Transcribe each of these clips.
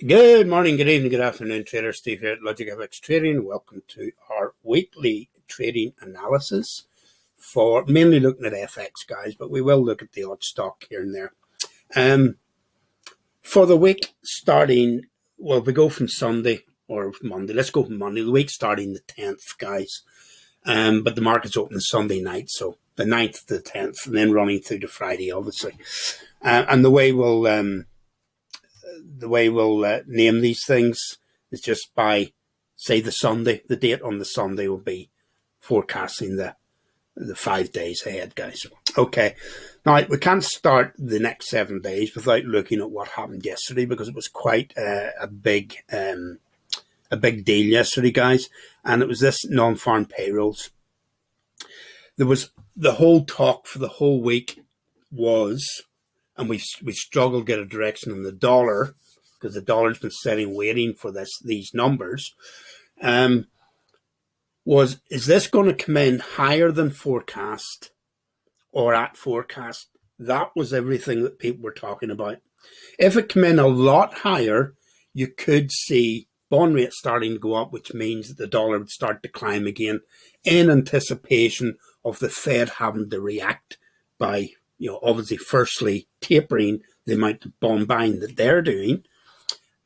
Good morning, good evening, good afternoon, trader Steve here at Logic FX Trading. Welcome to our weekly trading analysis for mainly looking at FX, guys, but we will look at the odd stock here and there. For the week starting, well, we go from Sunday or Monday. Let's go from Monday. The week starting the 10th, guys. But the market's open Sunday night, so the 9th to the 10th, and then running through to Friday, obviously. And the way we'll name these things is just by, say, the date on the Sunday will be forecasting the 5 days ahead, guys. Okay. Now, we can't start the next 7 days without looking at what happened yesterday, because it was quite a big deal yesterday, guys. And it was this non-farm payrolls. There was the whole talk for the whole week was, and we struggled to get a direction on the dollar, because the dollar's been sitting waiting for these numbers, is this going to come in higher than forecast or at forecast? That was everything that people were talking about. If it came in a lot higher, you could see bond rates starting to go up, which means that the dollar would start to climb again in anticipation of the Fed having to react by, obviously firstly tapering the amount of bond buying that they're doing,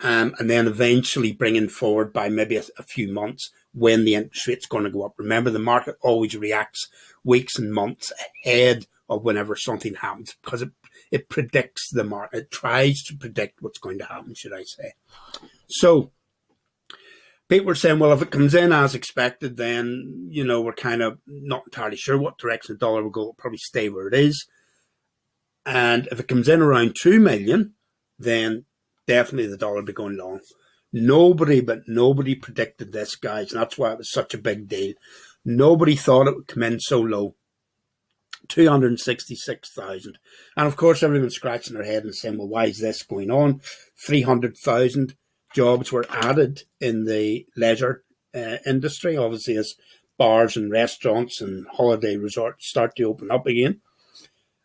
and then eventually bringing forward by maybe a few months when the interest rate's going to go up. Remember, the market always reacts weeks and months ahead of whenever something happens, because it predicts the market. It tries to predict what's going to happen, should I say. So people were saying, well, if it comes in as expected, then, we're kind of not entirely sure what direction the dollar will go. It'll probably stay where it is. And if it comes in around 2 million, then definitely the dollar will be going long. Nobody predicted this, guys, and that's why it was such a big deal. Nobody thought it would come in so low, 266,000. And of course, everyone's scratching their head and saying, well, why is this going on? 300,000 jobs were added in the leisure industry, obviously, as bars and restaurants and holiday resorts start to open up again.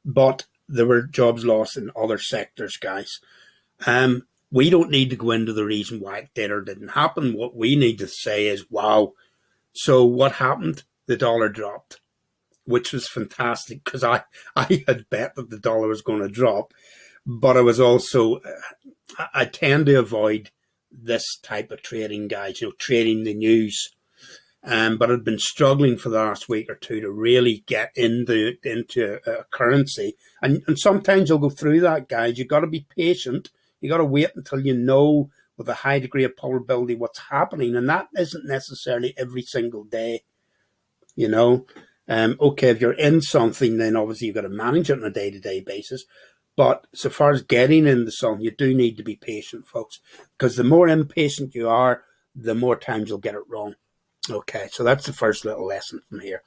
But there were jobs lost in other sectors, guys. We don't need to go into the reason why it did or didn't happen. What we need to say is, wow, so what happened? The dollar dropped, which was fantastic, because I had bet that the dollar was going to drop. But I was also, I tend to avoid this type of trading, guys, trading the news. But I've been struggling for the last week or two to really get into a currency. And sometimes you'll go through that, guys. You've got to be patient. You got to wait until you know with a high degree of probability what's happening. And that isn't necessarily every single day, Okay, if you're in something, then obviously you've got to manage it on a day-to-day basis. But so far as getting in the sun, you do need to be patient, folks, because the more impatient you are, the more times you'll get it wrong. Okay, so that's the first little lesson from here.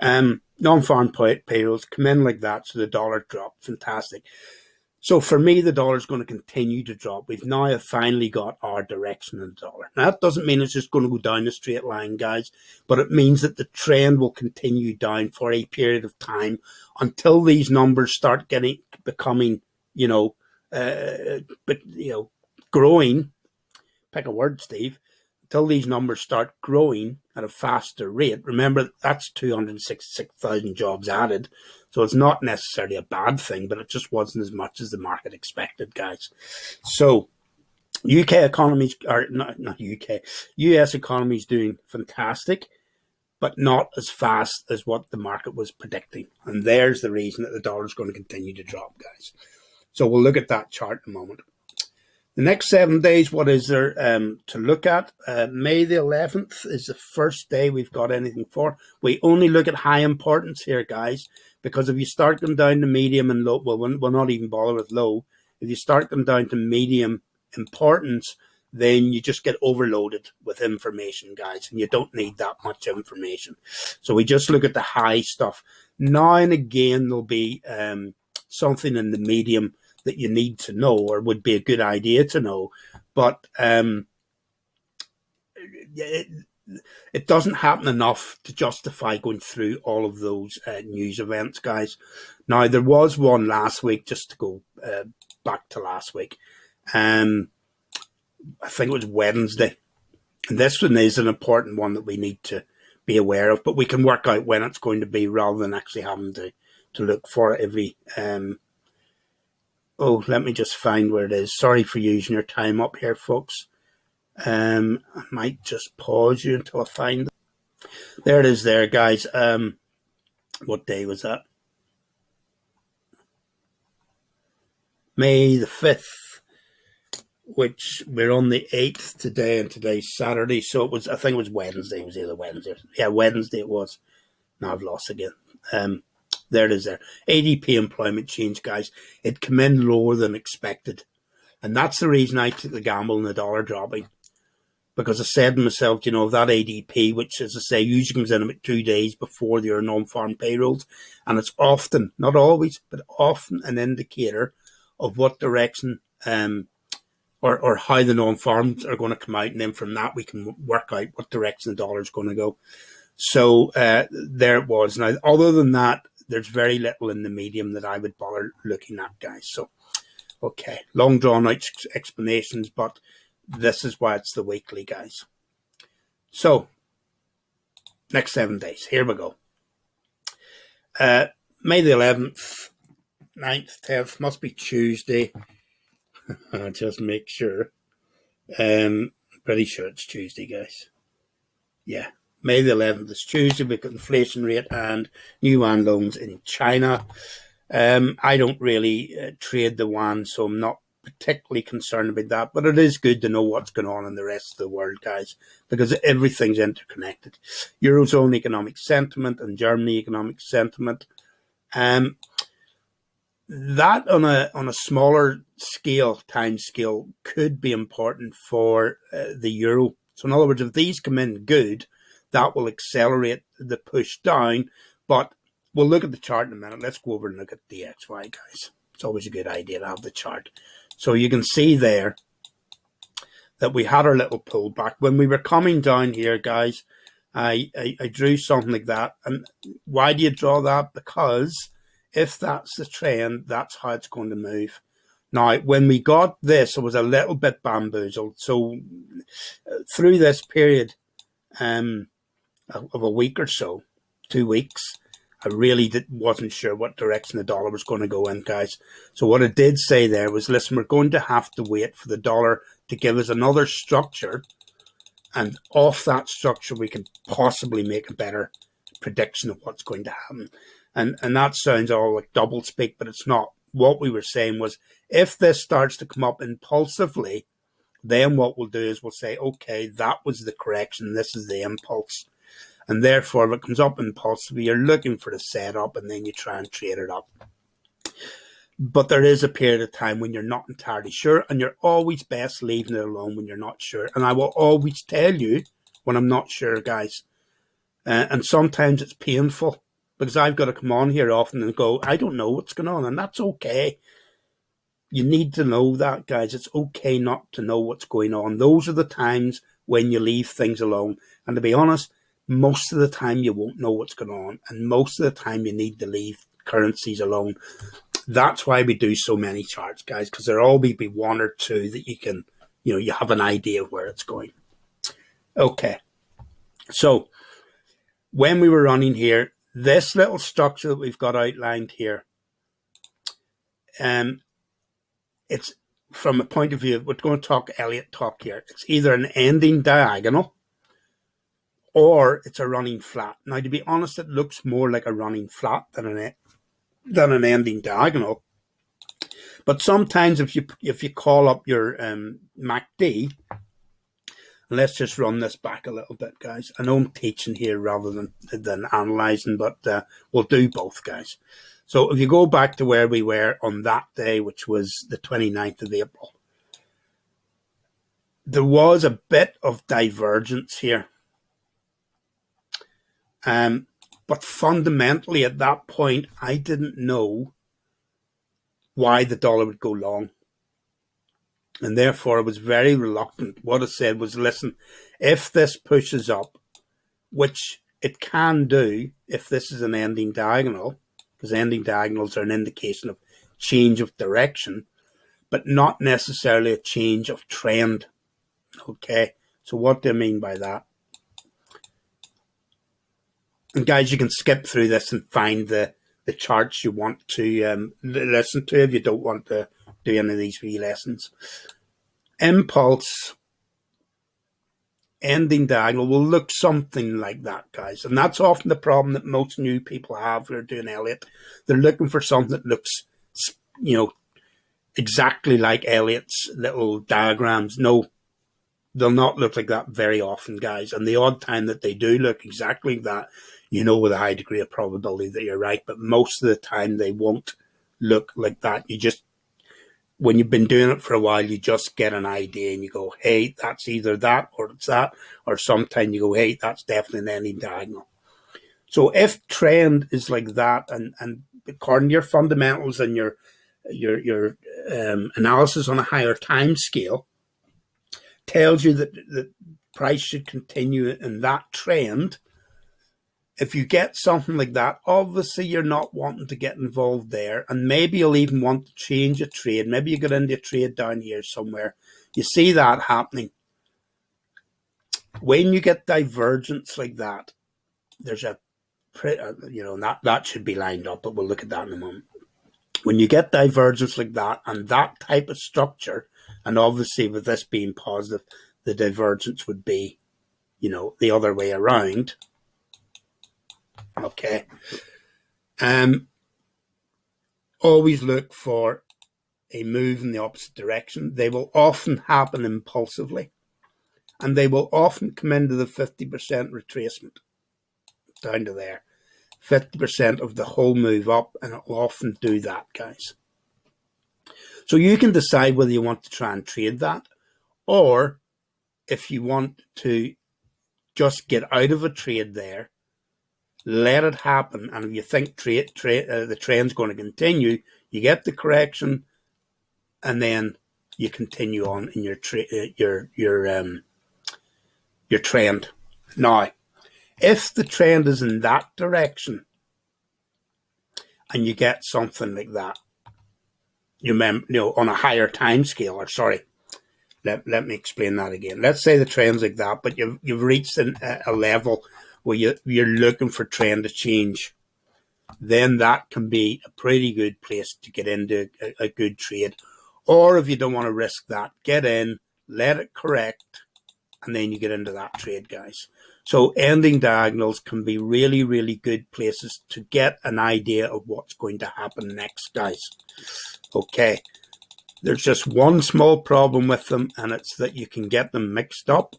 Non-farm payrolls come in like that, so the dollar dropped. Fantastic. So for me, the dollar is going to continue to drop. We've now finally got our direction in the dollar. Now, that doesn't mean it's just going to go down a straight line, guys, but it means that the trend will continue down for a period of time until these numbers start becoming, growing. Pick a word, Steve. Until these numbers start growing at a faster rate. Remember, that's 266,000 jobs added. So it's not necessarily a bad thing, but it just wasn't as much as the market expected, guys. So UK economies, or not UK, US economy is doing fantastic, but not as fast as what the market was predicting. And there's the reason that the dollar is going to continue to drop, guys. So we'll look at that chart in a moment. The next 7 days, what is there to look at? May the 11th is the first day we've got anything for. We only look at high importance here, guys, because if you start them down to medium and low, well, we'll not even bother with low. If you start them down to medium importance, then you just get overloaded with information, guys, and you don't need that much information. So we just look at the high stuff. Now and again, there'll be something in the medium that you need to know or would be a good idea to know. But it doesn't happen enough to justify going through all of those news events, guys. Now, there was one last week, just to go back to last week. I think it was Wednesday. And this one is an important one that we need to be aware of, but we can work out when it's going to be rather than actually having to look for it every... let me just find where it is. Sorry for using your time up here, folks. I might just pause you until I find it. There it is there, guys. What day was that? May the 5th, which we're on the 8th today, and today's Saturday. So it was, I think it was Wednesday. It was either Wednesday. Yeah, Wednesday it was. Now I've lost again. There it is there. ADP employment change, guys. It came in lower than expected. And that's the reason I took the gamble in the dollar dropping. Because I said to myself, that ADP, which, as I say, usually comes in about 2 days before your non-farm payrolls. And it's often, not always, but often an indicator of what direction or how the non-farms are going to come out. And then from that, we can work out what direction the dollar is going to go. So there it was. Now, other than that, there's very little in the medium that I would bother looking at, guys. So, okay, long drawn out explanations, but this is why it's the weekly, guys. So, next 7 days. Here we go. May the 11th, 9th, 10th, must be Tuesday. I'll just make sure. Pretty sure it's Tuesday, guys. Yeah. May the 11th is Tuesday. We've got inflation rate and new yuan loans in China. I don't really trade the yuan, so I'm not particularly concerned about that. But it is good to know what's going on in the rest of the world, guys, because everything's interconnected. Eurozone economic sentiment and Germany economic sentiment. That on a smaller scale, time scale, could be important for the euro. So in other words, if these come in good, that will accelerate the push down. But we'll look at the chart in a minute. Let's go over and look at DXY, guys. It's always a good idea to have the chart. So you can see there that we had our little pullback. When we were coming down here, guys, I drew something like that. And why do you draw that? Because if that's the trend, that's how it's going to move. Now, when we got this, it was a little bit bamboozled. So through this period of a week or so, 2 weeks, I really wasn't sure what direction the dollar was going to go in, guys. So what I did say there was, listen, we're going to have to wait for the dollar to give us another structure. And off that structure, we can possibly make a better prediction of what's going to happen. And that sounds all like double speak, but it's not. What we were saying was, if this starts to come up impulsively, then what we'll do is we'll say, okay, that was the correction. This is the impulse. And therefore, if it comes up impulsively, you're looking for the setup and then you try and trade it up. But there is a period of time when you're not entirely sure, and you're always best leaving it alone when you're not sure. And I will always tell you when I'm not sure, guys. And sometimes it's painful because I've got to come on here often and go, I don't know what's going on, and that's okay. You need to know that, guys. It's okay not to know what's going on. Those are the times when you leave things alone. And to be honest, most of the time you won't know what's going on, and most of the time you need to leave currencies alone. That's why we do so many charts, guys, because there'll always be one or two that you can, you have an idea of where it's going. Okay. So when we were running here, this little structure that we've got outlined here, it's from a point of view, we're going to talk Elliott talk here. It's either an ending diagonal or it's a running flat. Now, to be honest, it looks more like a running flat than an ending diagonal. But sometimes if you call up your MACD, let's just run this back a little bit, guys. I know I'm teaching here rather than analysing, but we'll do both, guys. So if you go back to where we were on that day, which was the 29th of April, there was a bit of divergence here. But fundamentally at that point, I didn't know why the dollar would go long. And therefore, I was very reluctant. What I said was, listen, if this pushes up, which it can do if this is an ending diagonal, because ending diagonals are an indication of change of direction, but not necessarily a change of trend. Okay, so what do I mean by that? And guys, you can skip through this and find the charts you want to listen to if you don't want to do any of these wee lessons. Impulse ending diagonal will look something like that, guys. And that's often the problem that most new people have who are doing Elliott. They're looking for something that looks, exactly like Elliott's little diagrams. No, they'll not look like that very often, guys. And the odd time that they do look exactly like that, with a high degree of probability that you're right. But most of the time they won't look like that. When you've been doing it for a while, you just get an idea and you go, hey, that's either that or it's that. Or sometimes you go, hey, that's definitely an ending diagonal. So if trend is like that, and according to your fundamentals and your analysis on a higher time scale, tells you that the price should continue in that trend. If you get something like that, obviously you're not wanting to get involved there, and maybe you'll even want to change a trade. Maybe you get into a trade down here somewhere. You see that happening. When you get divergence like that, there's that should be lined up, but we'll look at that in a moment. When you get divergence like that and that type of structure, and obviously with this being positive, the divergence would be, the other way around. Okay. Always look for a move in the opposite direction. They will often happen impulsively, and they will often come into the 50% retracement down to there. 50% of the whole move up, and it will often do that, guys. So you can decide whether you want to try and trade that, or if you want to just get out of a trade there, let it happen, and if you think the trend's going to continue, you get the correction, and then you continue on in your trend. Now, if the trend is in that direction, and you get something like that, on a higher time scale, or sorry, let me explain that again. Let's say the trend's like that, but you've reached a level where you're looking for trend to change, then that can be a pretty good place to get into a good trade. Or if you don't want to risk that, get in, let it correct, and then you get into that trade, guys. So ending diagonals can be really, really good places to get an idea of what's going to happen next, guys. Okay. There's just one small problem with them, and it's that you can get them mixed up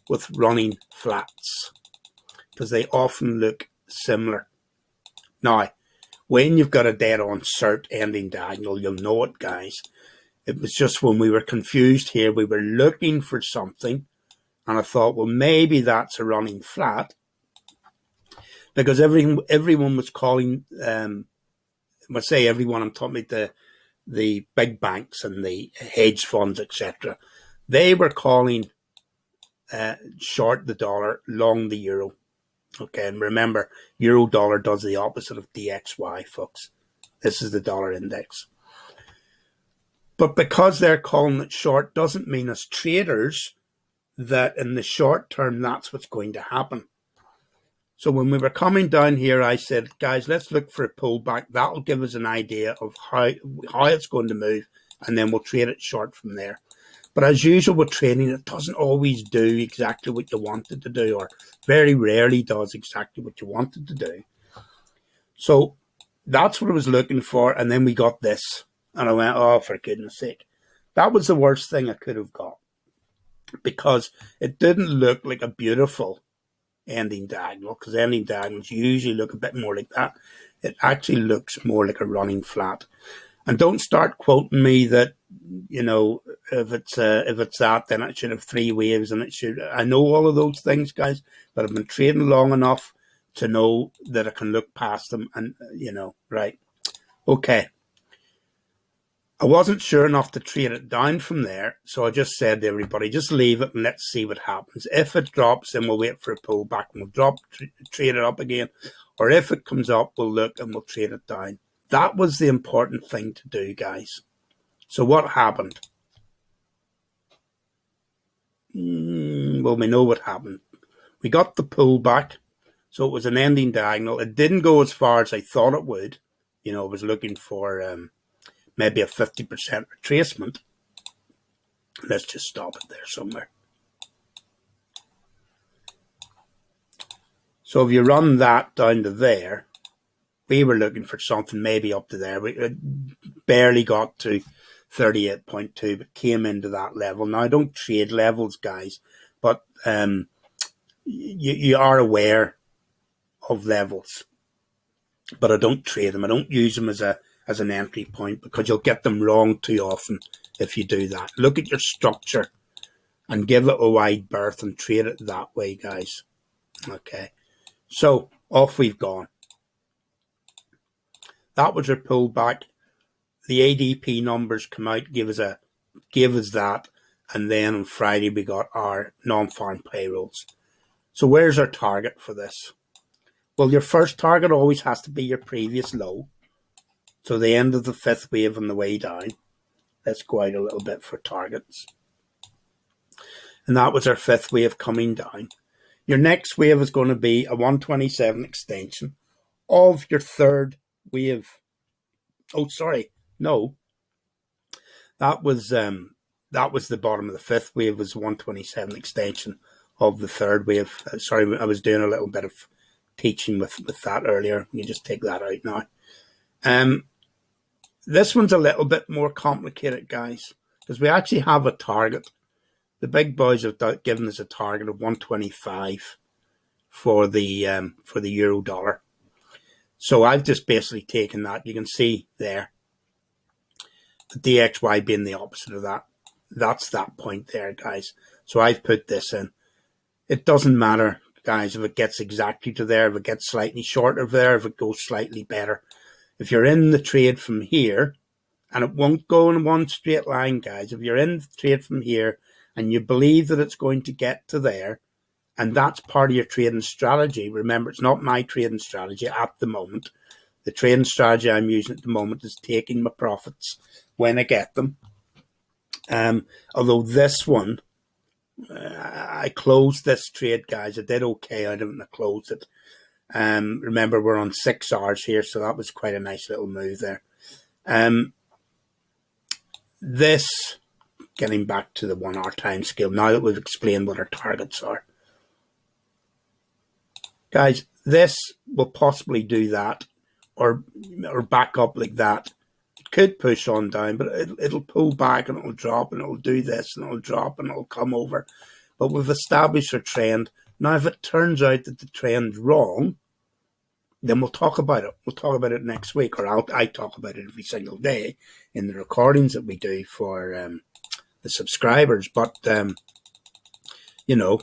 with running flats, because they often look similar. Now, when you've got a dead-on cert ending diagonal, you'll know it, guys. It was just when we were confused here, we were looking for something, and I thought, well, maybe that's a running flat, because everyone was calling, when I say everyone, I'm talking about the big banks and the hedge funds, etc. They were calling short the dollar, long the euro. Okay, and remember, euro dollar does the opposite of DXY, folks. This is the dollar index. But because they're calling it short doesn't mean as traders that in the short term that's what's going to happen. So when we were coming down here, I said, guys, let's look for a pullback. That'll give us an idea of how it's going to move, and then we'll trade it short from there. But as usual with trading, it doesn't always do exactly what you want it to do, or very rarely does exactly what you want it to do. So that's what I was looking for, and then we got this. And I went, oh, for goodness sake. That was the worst thing I could have got, because it didn't look like a beautiful ending diagonal, because ending diagonals usually look a bit more like that. It actually looks more like a running flat. And don't start quoting me that, if it's that, then it should have three waves, and it should. I know all of those things, guys, but I've been trading long enough to know that I can look past them, and right. Okay. I wasn't sure enough to trade it down from there, so I just said to everybody, just leave it and let's see what happens. If it drops, then we'll wait for a pullback and we'll trade it up again. Or if it comes up, we'll look and we'll trade it down. That was the important thing to do, guys. So what happened? well, we know what happened. We got the pullback, so it was an ending diagonal. It didn't go as far as I thought it would. You know, I was looking for maybe a 50% retracement. Let's just stop it there somewhere. So if you run that down to there, we were looking for something maybe up to there. We barely got to 38.2, but came into that level. Now, I don't trade levels, guys, but you are aware of levels. But I don't trade them. I don't use them as an entry point because you'll get them wrong too often if you do that. Look at your structure and give it a wide berth and trade it that way, guys. Okay. So off we've gone. That was our pullback. The ADP numbers come out, give us that, and then on Friday we got our non-farm payrolls. So where's our target for this? Well, your first target always has to be your previous low. So the end of the fifth wave on the way down. Let's go out a little bit for targets. And that was our fifth wave coming down. Your next wave is going to be a 127 extension of your third wave. Oh, sorry. No. That was the bottom of the fifth wave, was 127 extension of the third wave. Sorry, I was doing a little bit of teaching with that earlier. You just take that out now. This one's a little bit more complicated, guys, because we actually have a target. The big boys have given us a target of 125 for the euro dollar. So I've just basically taken that. You can see there, the DXY being the opposite of that. That's that point there, guys. So I've put this in. It doesn't matter, guys, if it gets exactly to there, if it gets slightly shorter there, if it goes slightly better. If you're in the trade from here, and it won't go in one straight line, guys. If you're in the trade from here and you believe that it's going to get to there, and that's part of your trading strategy. Remember, it's not my trading strategy at the moment. The trading strategy I'm using at the moment is taking my profits when I get them. Although this one, I closed this trade, guys. I did okay out of it and I closed it. Remember, we're on 6 hours here, so that was quite a nice little move there. This, getting back to the 1 hour time scale, now that we've explained what our targets are. Guys, this will possibly do that or back up like that. It could push on down, but it'll pull back and it'll drop and it'll do this and it'll drop and it'll come over. But we've established our trend. Now, if it turns out that the trend's wrong, then we'll talk about it. We'll talk about it next week, or I talk about it every single day in the recordings that we do for the subscribers. But, you know,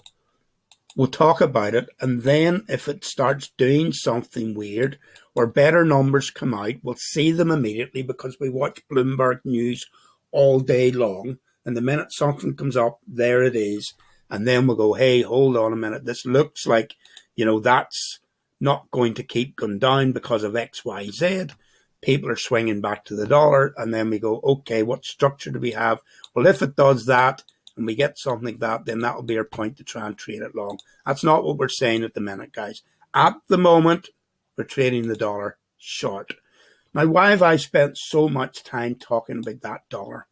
we'll talk about it, and then if it starts doing something weird or better numbers come out, we'll see them immediately because we watch Bloomberg News all day long, and the minute something comes up, there it is, and then we'll go, hey, hold on a minute, this looks like, you know, that's not going to keep going down because of X, Y, Z. People are swinging back to the dollar, and then we go, okay, what structure do we have? Well, if it does that, and we get something like that, then that will be our point to try and trade it long. That's not what we're saying at the minute, guys. At the moment, we're trading the dollar short. Now, why have I spent so much time talking about that dollar?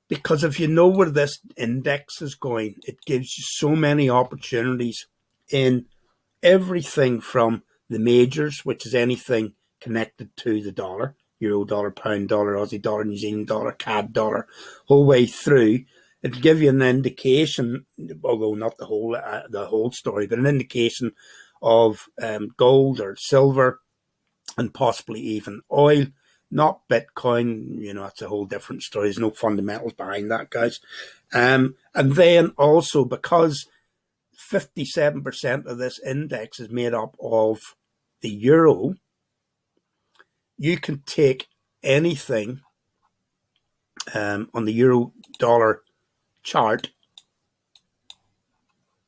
Because if you know where this index is going, it gives you so many opportunities in everything from the majors, which is anything connected to the dollar, euro dollar, pound dollar, Aussie dollar, New Zealand dollar, CAD dollar, whole way through. It'll give you an indication, although not the whole story, but an indication of gold or silver and possibly even oil, not Bitcoin. You know, that's a whole different story. There's no fundamentals behind that, guys. And then also because 57% of this index is made up of the euro, you can take anything on the euro dollar chart.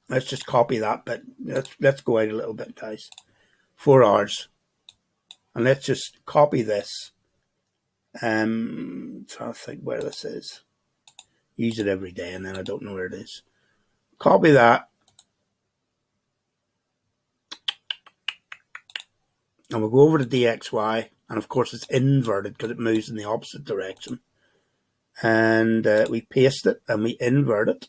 Let's just copy that bit. Let's go out a little bit, guys. 4 hours. And let's just copy this. So I think where this is. use it every day, and then I don't know where it is. Copy that. And we'll go over to DXY, and of course it's inverted because it moves in the opposite direction. And we paste it and we invert it.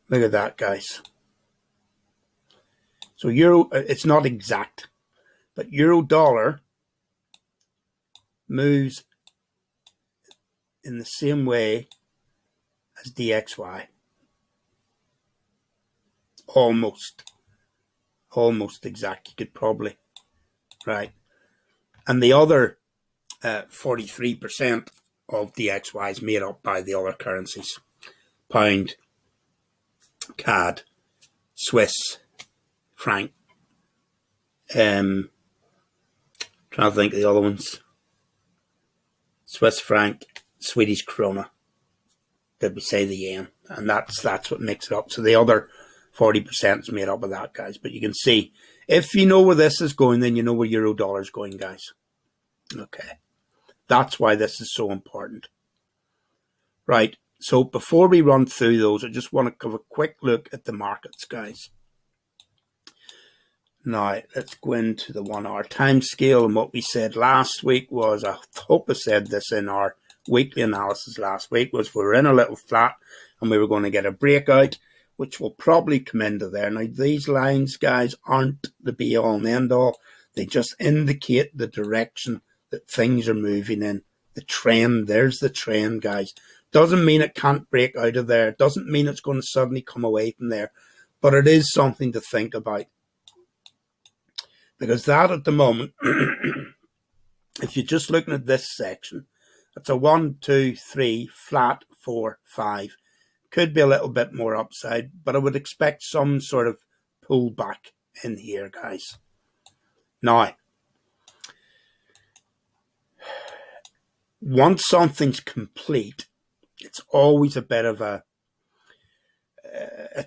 Look at that, guys. So euro, it's not exact, but euro dollar moves in the same way as DXY. Almost exact, you could probably, right. And the other 43% of DXY is made up by the other currencies. Pound, CAD, Swiss, franc, trying to think of the other ones. Swiss franc, Swedish krona. Did we say the yen? And that's what makes it up. So the other 40% is made up of that, guys. But you can see, if you know where this is going, then you know where euro dollar is going, guys. Okay. That's why this is so important. Right. So before we run through those, I just want to have a quick look at the markets, guys. Now, let's go into the 1 hour time scale. And what we said last week was, I hope I said this in our weekly analysis last week, was we were in a little flat and we were going to get a breakout, which will probably come into there. Now, these lines, guys, aren't the be all and end all. They just indicate the direction that things are moving in. The trend, there's the trend, guys. Doesn't mean it can't break out of there. Doesn't mean it's going to suddenly come away from there. But it is something to think about. Because that at the moment, if you're just looking at this section, it's a 1, 2, 3, flat, 4, 5. Could be a little bit more upside, but I would expect some sort of pullback in here, guys. Now, once something's complete, it's always a bit of a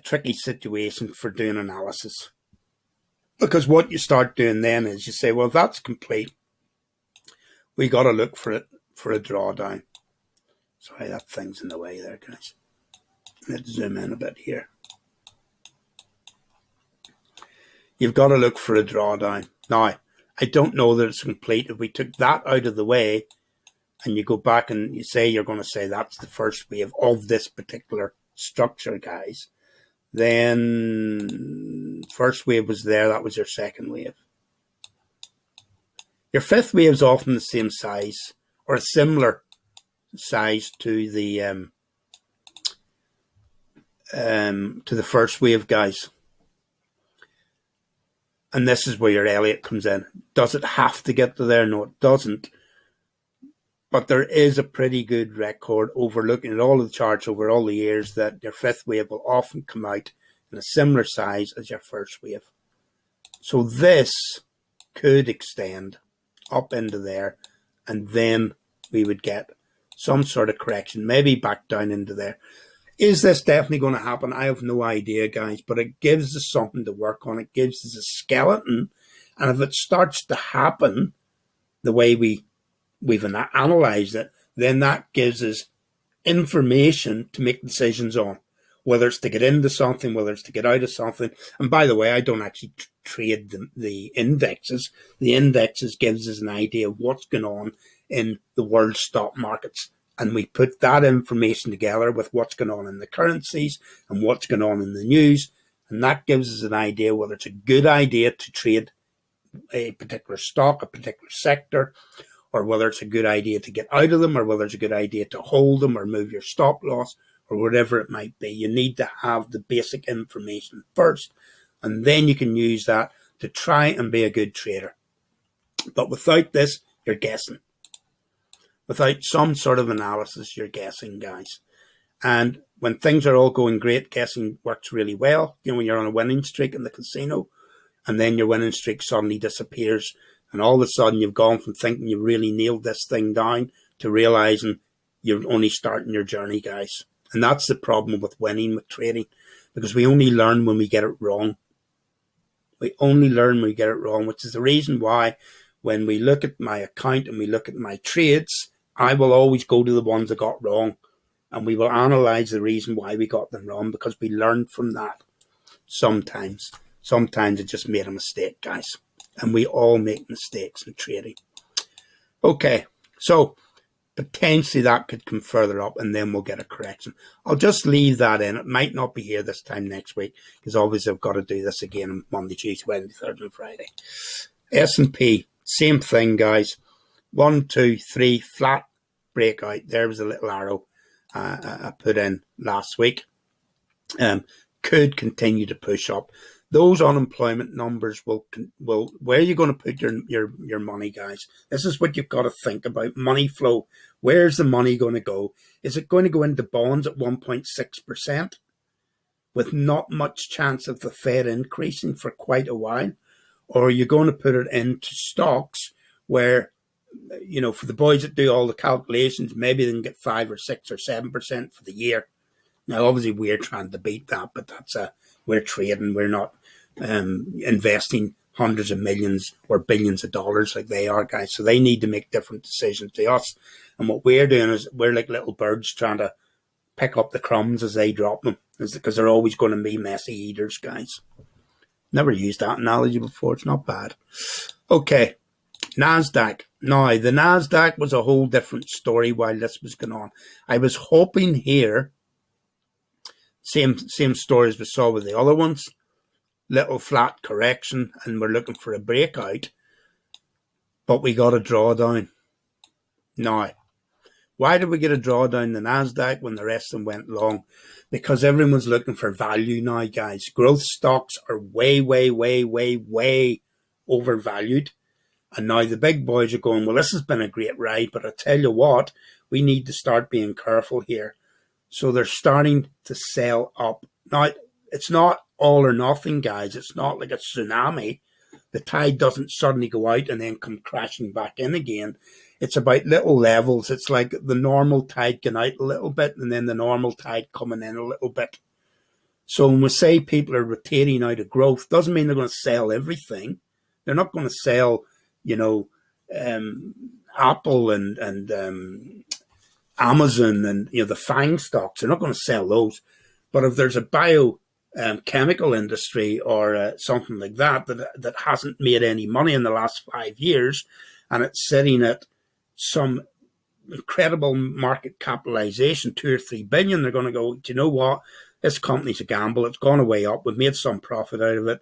tricky situation for doing analysis. Because what you start doing then is you say, well, that's complete. We got to look for it for a drawdown. Sorry, that thing's in the way there, guys. Let's zoom in a bit here. You've got to look for a drawdown. Now, I don't know that it's complete. If we took that out of the way and you go back and you say you're going to say that's the first wave of this particular structure, guys, then first wave was there. That was your second wave. Your fifth wave is often the same size or a similar size to the first wave, guys. And this is where your Elliott comes in. Does it have to get to there? No, it doesn't. But there is a pretty good record over looking at all of the charts over all the years that your fifth wave will often come out in a similar size as your first wave. So this could extend up into there, and then we would get some sort of correction, maybe back down into there. Is this definitely going to happen? I have no idea, guys, but it gives us something to work on. It gives us a skeleton, and if it starts to happen the way we've analyzed it, then that gives us information to make decisions on, whether it's to get into something, whether it's to get out of something. And by the way, I don't actually trade the indexes. The indexes gives us an idea of what's going on in the world stock markets. And we put that information together with what's going on in the currencies and what's going on in the news. And that gives us an idea whether it's a good idea to trade a particular stock, a particular sector, or whether it's a good idea to get out of them, or whether it's a good idea to hold them or move your stop loss, or whatever it might be. You need to have the basic information first, and then you can use that to try and be a good trader. But without this, you're guessing. Without some sort of analysis, you're guessing, guys. And when things are all going great, guessing works really well. You know, when you're on a winning streak in the casino, and then your winning streak suddenly disappears, and all of a sudden you've gone from thinking you really nailed this thing down to realizing you're only starting your journey, guys. And that's the problem with winning, with trading, because we only learn when we get it wrong. We only learn when we get it wrong, which is the reason why when we look at my account and we look at my trades, I will always go to the ones I got wrong, and we will analyze the reason why we got them wrong, because we learned from that. Sometimes I just made a mistake, guys, and we all make mistakes in trading. Okay, so potentially that could come further up, and then we'll get a correction. I'll just leave that in. It might not be here this time next week, because obviously I've got to do this again on Monday, Tuesday, Wednesday, Thursday, and Friday. S&P, same thing, guys. 1, 2, 3, flat breakout. There was a little arrow I put in last week. Could continue to push up. Those unemployment numbers will where are you going to put your money, guys? This is what you've got to think about. Money flow. Where's the money going to go? Is it going to go into bonds at 1.6% with not much chance of the Fed increasing for quite a while? Or are you going to put it into stocks where, you know, for the boys that do all the calculations, maybe they can get 5 or 6 or 7% for the year? Now, obviously, we're trying to beat that, but we're trading. We're not investing hundreds of millions or billions of dollars like they are, guys. So they need to make different decisions to us. And what we're doing is we're like little birds trying to pick up the crumbs as they drop them, because they're always going to be messy eaters, guys. Never used that analogy before. It's not bad. Okay, NASDAQ. Now, the NASDAQ was a whole different story while this was going on. I was hoping here, same story as we saw with the other ones, little flat correction, and we're looking for a breakout, but we got a drawdown. Now, why did we get a drawdown in the NASDAQ when the rest of them went long? Because everyone's looking for value now, guys. Growth stocks are way, way, way, way, way overvalued. And now the big boys are going, well, this has been a great ride, but I tell you what, we need to start being careful here. So they're starting to sell up. Now, it's not all or nothing, guys. It's not like a tsunami. The tide doesn't suddenly go out and then come crashing back in again. It's about little levels. It's like the normal tide going out a little bit and then the normal tide coming in a little bit. So when we say people are rotating out of growth, doesn't mean they're going to sell everything. They're not going to sell, you know, Apple and Amazon and, you know, the FANG stocks. They're not going to sell those. But if there's a chemical industry or something like that hasn't made any money in the last 5 years, and it's sitting at some incredible market capitalization, 2 or 3 billion, they're going to go, do you know what? This company's a gamble. It's gone way up. We've made some profit out of it.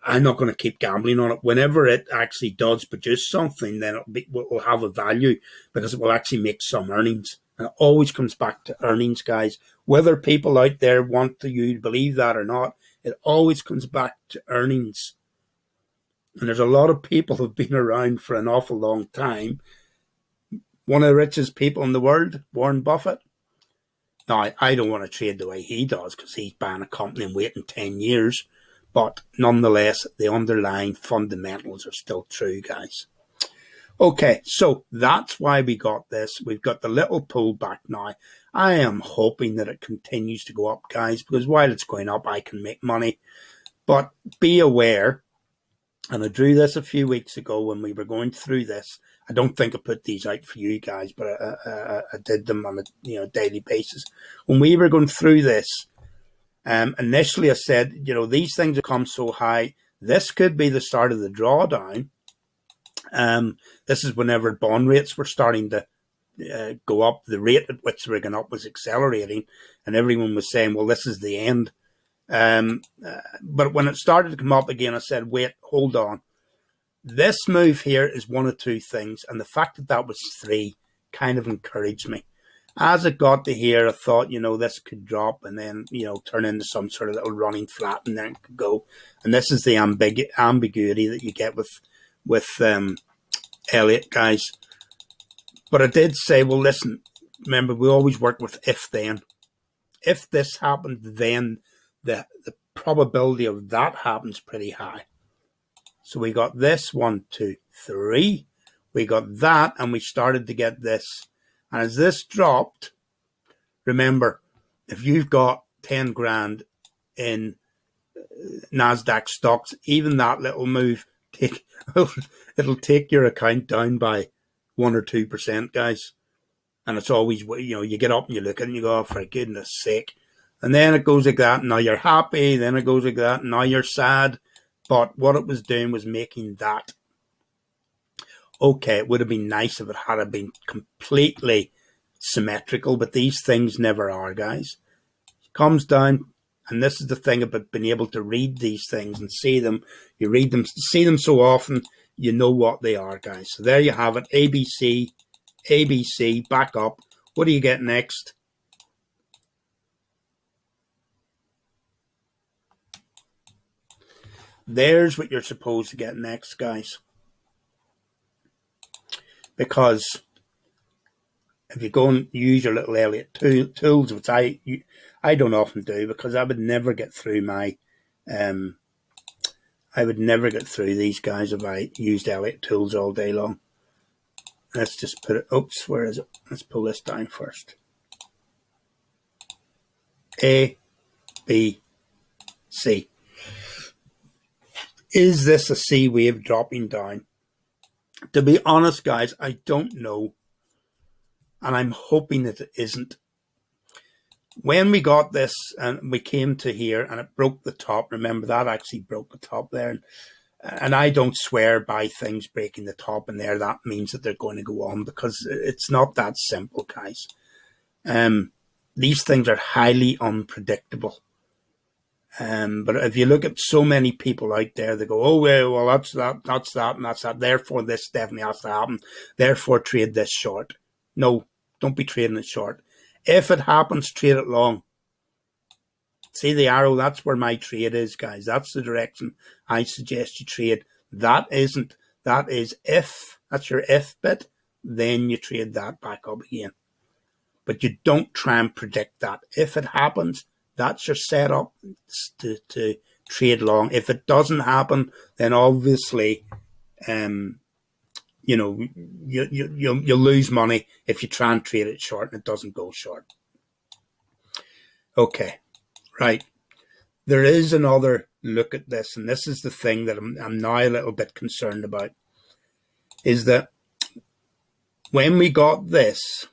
I'm not going to keep gambling on it. Whenever it actually does produce something, then it will have a value, because it will actually make some earnings. And it always comes back to earnings, guys. Whether people out there want you to believe that or not, it always comes back to earnings. And there's a lot of people who've been around for an awful long time. One of the richest people in the world, Warren Buffett. Now, I don't want to trade the way he does, because he's buying a company and waiting 10 years. But nonetheless, the underlying fundamentals are still true, guys. Okay, so that's why we got this. We've got the little pullback now. I am hoping that it continues to go up, guys, because while it's going up, I can make money. But be aware, and I drew this a few weeks ago when we were going through this. I don't think I put these out for you guys, but I did them on a daily basis. When we were going through this, initially I said, these things have come so high. This could be the start of the drawdown. This is whenever bond rates were starting to go up. The rate at which they were going up was accelerating, and everyone was saying, well, this is the end. But when it started to come up again, I said, wait, hold on. This move here is one of two things, and the fact that that was 3 kind of encouraged me. As it got to here, I thought, this could drop and then, turn into some sort of little running flat, and then it could go. And this is the ambiguity that you get with Elliott, guys. But I did say, well, listen, remember, we always work with if-then. If this happened, then the probability of that happens pretty high. So we got this, 1, 2, 3. We got that, and we started to get this. And as this dropped, remember, if you've got 10 grand in NASDAQ stocks, even that little move, it'll take your account down by 1 or 2%, guys. And it's always, you get up and you look at it and you go, oh, for goodness sake. And then it goes like that, and now you're happy. Then it goes like that, and now you're sad. But what it was doing was making that. Okay, it would have been nice if it had been completely symmetrical, but these things never are, guys. It comes down, and this is the thing about being able to read these things and see them. You read them, see them so often, you know what they are, guys. So there you have it, ABC, ABC, back up. What do you get next? There's what you're supposed to get next, guys. Because if you go and use your little Elliott tools, which I don't often do, because I would never get through my, I would never get through these guys if I used Elliott tools all day long. Let's just put it, oops, where is it? Let's pull this down first. A, B, C. Is this a C wave dropping down? To be honest, guys, I don't know. And I'm hoping that it isn't. When we got this and we came to here and it broke the top, remember that actually broke the top there. And I don't swear by things breaking the top and there. That means that they're going to go on, because it's not that simple, guys. These things are highly unpredictable. But if you look at so many people out there, they go, oh, well, that's that, and that's that. Therefore, this definitely has to happen. Therefore, trade this short. No, don't be trading it short. If it happens, trade it long. See the arrow? That's where my trade is, guys. That's the direction I suggest you trade. That is if. That's your if bit. Then you trade that back up again. But you don't try and predict that. If it happens, that's your setup to trade long. If it doesn't happen, then obviously, you'll lose money if you try and trade it short and it doesn't go short. Okay, right. There is another look at this, and this is the thing that I'm now a little bit concerned about, is that when we got this,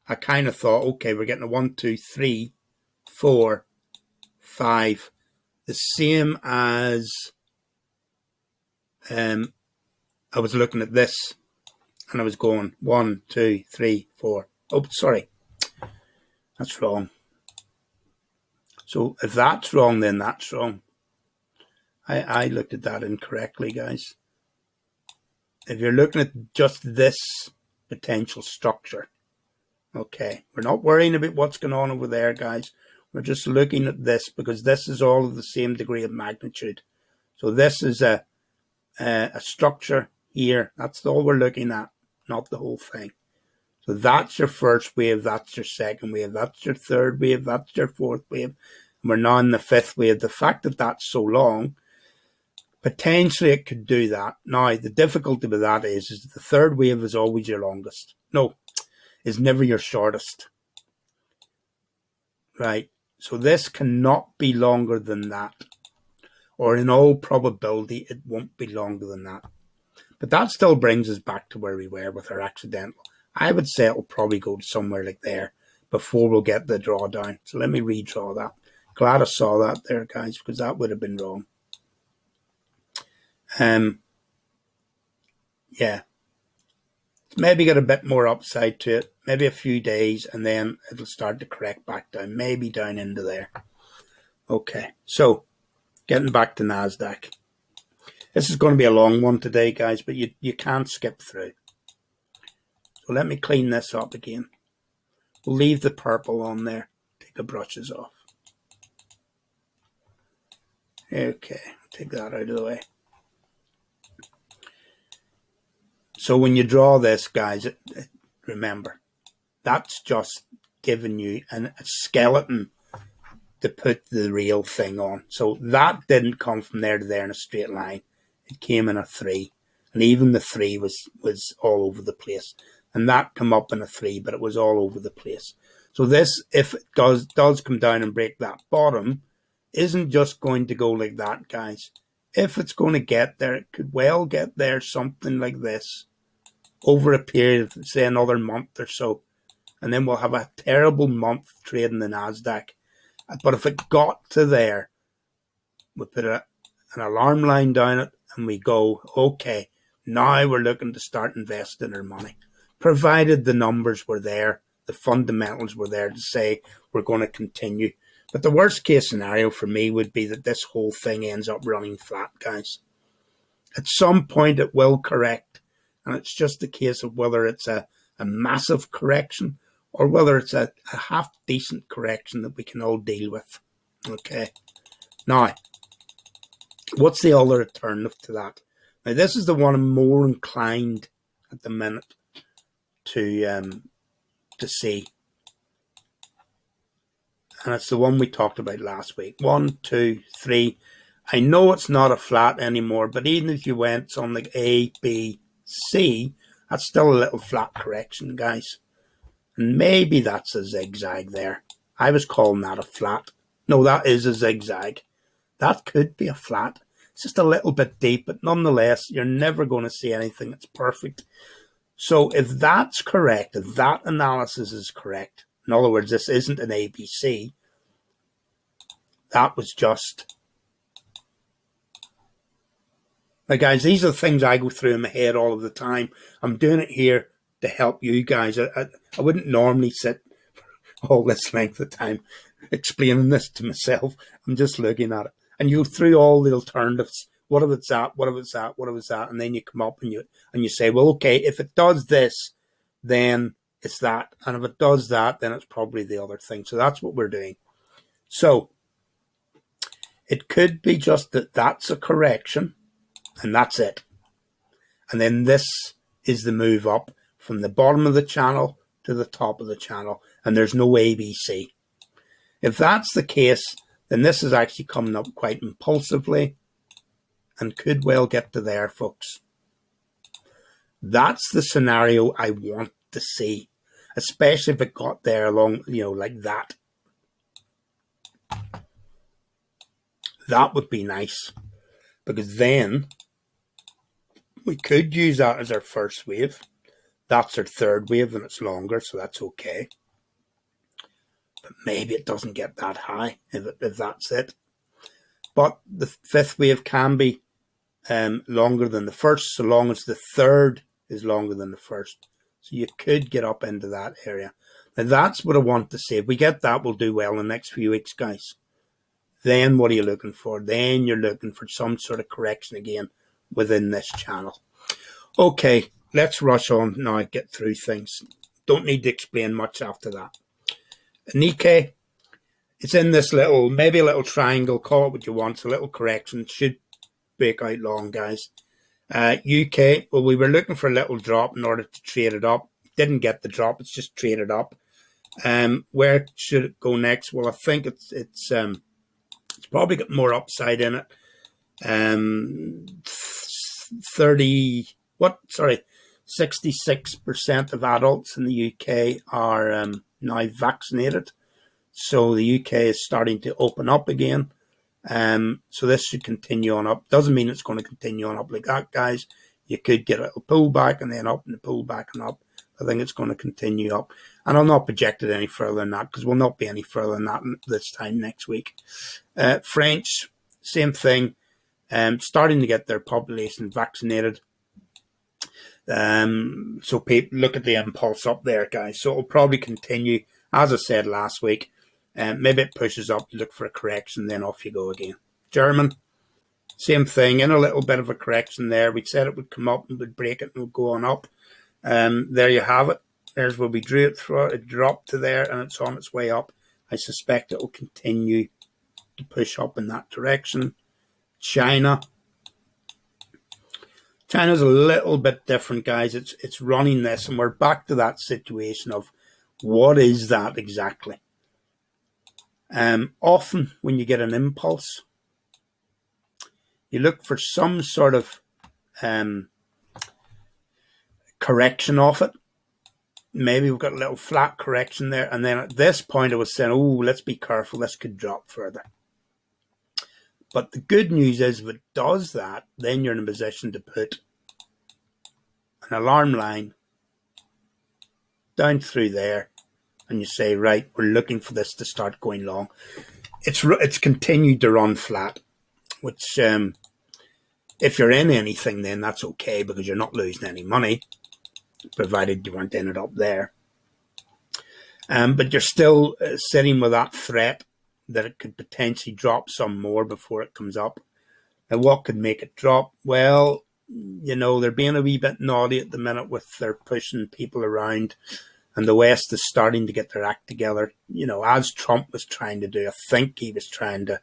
I kind of thought, okay, we're getting a 1, 2, 3, 4, 5, the same as I was looking at this and I was going 1, 2, 3, 4. Oh, sorry, that's wrong. So if that's wrong, then that's wrong. I looked at that incorrectly, guys. If you're looking at just this potential structure, okay, we're not worrying about what's going on over there, guys. We're just looking at this because this is all of the same degree of magnitude. So this is a structure here. That's all we're looking at, not the whole thing. So that's your first wave, that's your second wave, that's your third wave, that's your fourth wave. And we're now in the fifth wave. The fact that that's so long, potentially it could do that. Now, the difficulty with that is the third wave is always your longest. No, is never your shortest. Right? So this cannot be longer than that. Or in all probability, it won't be longer than that. But that still brings us back to where we were with our accidental. I would say it'll probably go to somewhere like there before we'll get the drawdown. So let me redraw that. Glad I saw that there, guys, because that would have been wrong. Yeah. Maybe get a bit more upside to it. Maybe a few days, and then it'll start to correct back down. Maybe down into there. Okay, so getting back to NASDAQ. This is going to be a long one today, guys, but you can't skip through. So let me clean this up again. We'll leave the purple on there. Take the brushes off. Okay, take that out of the way. So when you draw this, guys, remember, that's just giving you a skeleton to put the real thing on. So that didn't come from there to there in a straight line. It came in a 3. And even the 3 was all over the place. And that come up in a 3, but it was all over the place. So this, if it does come down and break that bottom, isn't just going to go like that, guys. If it's going to get there, it could well get there something like this over a period of, say, another month or so. And then we'll have a terrible month trading the NASDAQ. But if it got to there, we put an alarm line down it and we go, okay, now we're looking to start investing our money. Provided the numbers were there, the fundamentals were there to say we're going to continue. But the worst case scenario for me would be that this whole thing ends up running flat, guys. At some point it will correct, and it's just a case of whether it's a massive correction or whether it's a half-decent correction that we can all deal with. Okay. Now, what's the other alternative to that? Now, this is the one I'm more inclined at the minute to see. And it's the one we talked about last week. 1, 2, 3. I know it's not a flat anymore, but even if you went on like A, B, C, that's still a little flat correction, guys. And maybe that's a zigzag there. I was calling that a flat. No, that is a zigzag. That could be a flat. It's just a little bit deep, but nonetheless, you're never going to see anything that's perfect. So if that's correct, if that analysis is correct, in other words, this isn't an ABC, that was just... Now, guys, these are the things I go through in my head all of the time. I'm doing it here to help you guys. I wouldn't normally sit all this length of time explaining this to myself. I'm just looking at it. And you go through all the alternatives. What if it's that? What if it's that? What if it's that? And then you come up and you say, well, okay, if it does this, then it's that. And if it does that, then it's probably the other thing. So that's what we're doing. So it could be just that that's a correction and that's it. And then this is the move up from the bottom of the channel to the top of the channel. And there's no ABC. If that's the case, then this is actually coming up quite impulsively and could well get to there, folks. That's the scenario I want to see, especially if it got there along, like that. That would be nice, because then we could use that as our first wave. That's our third wave, and it's longer, so that's okay. But maybe it doesn't get that high if that's it. But the fifth wave can be longer than the first, so long as the third is longer than the first. So you could get up into that area. Now that's what I want to see. If we get that, we'll do well in the next few weeks, guys. Then what are you looking for? Then you're looking for some sort of correction again within this channel. Okay, let's rush on now, get through things. Don't need to explain much after that. Nikkei, it's in this little, maybe a little triangle, call it what you want. It's a little correction. It should break out long, guys. UK, well, we were looking for a little drop in order to trade it up. Didn't get the drop. It's just traded up. Where should it go next? Well, I think it's probably got more upside in it. 66% of adults in the UK are now vaccinated. So the UK is starting to open up again. So this should continue on up. Doesn't mean it's going to continue on up like that, guys. You could get a little pullback and then up and pull back and up. I think it's going to continue up. And I'll not project it any further than that, because we'll not be any further than that this time next week. French, same thing. Starting to get their population vaccinated. So people look at the impulse up there, guys. So it'll probably continue, as I said last week. Maybe it pushes up, you look for a correction, then off you go again. German, same thing, in a little bit of a correction there. We said it would come up and would break it and would go on up. There you have it. There's where we drew it through. It dropped to there and it's on its way up. I suspect it will continue to push up in that direction. China's a little bit different, guys. It's running this, and we're back to that situation of what is that exactly? Often when you get an impulse, you look for some sort of correction of it. Maybe we've got a little flat correction there, and then at this point I was saying, oh, let's be careful, this could drop further. But the good news is if it does that, then you're in a position to put an alarm line down through there, and you say, right, we're looking for this to start going long. It's continued to run flat, which if you're in anything, then that's okay because you're not losing any money, provided you weren't in it up there. But you're still sitting with that threat that it could potentially drop some more before it comes up. And what could make it drop? Well, you know, they're being a wee bit naughty at the minute with their pushing people around, and the West is starting to get their act together. You know, as Trump was trying to do, I think he was trying to,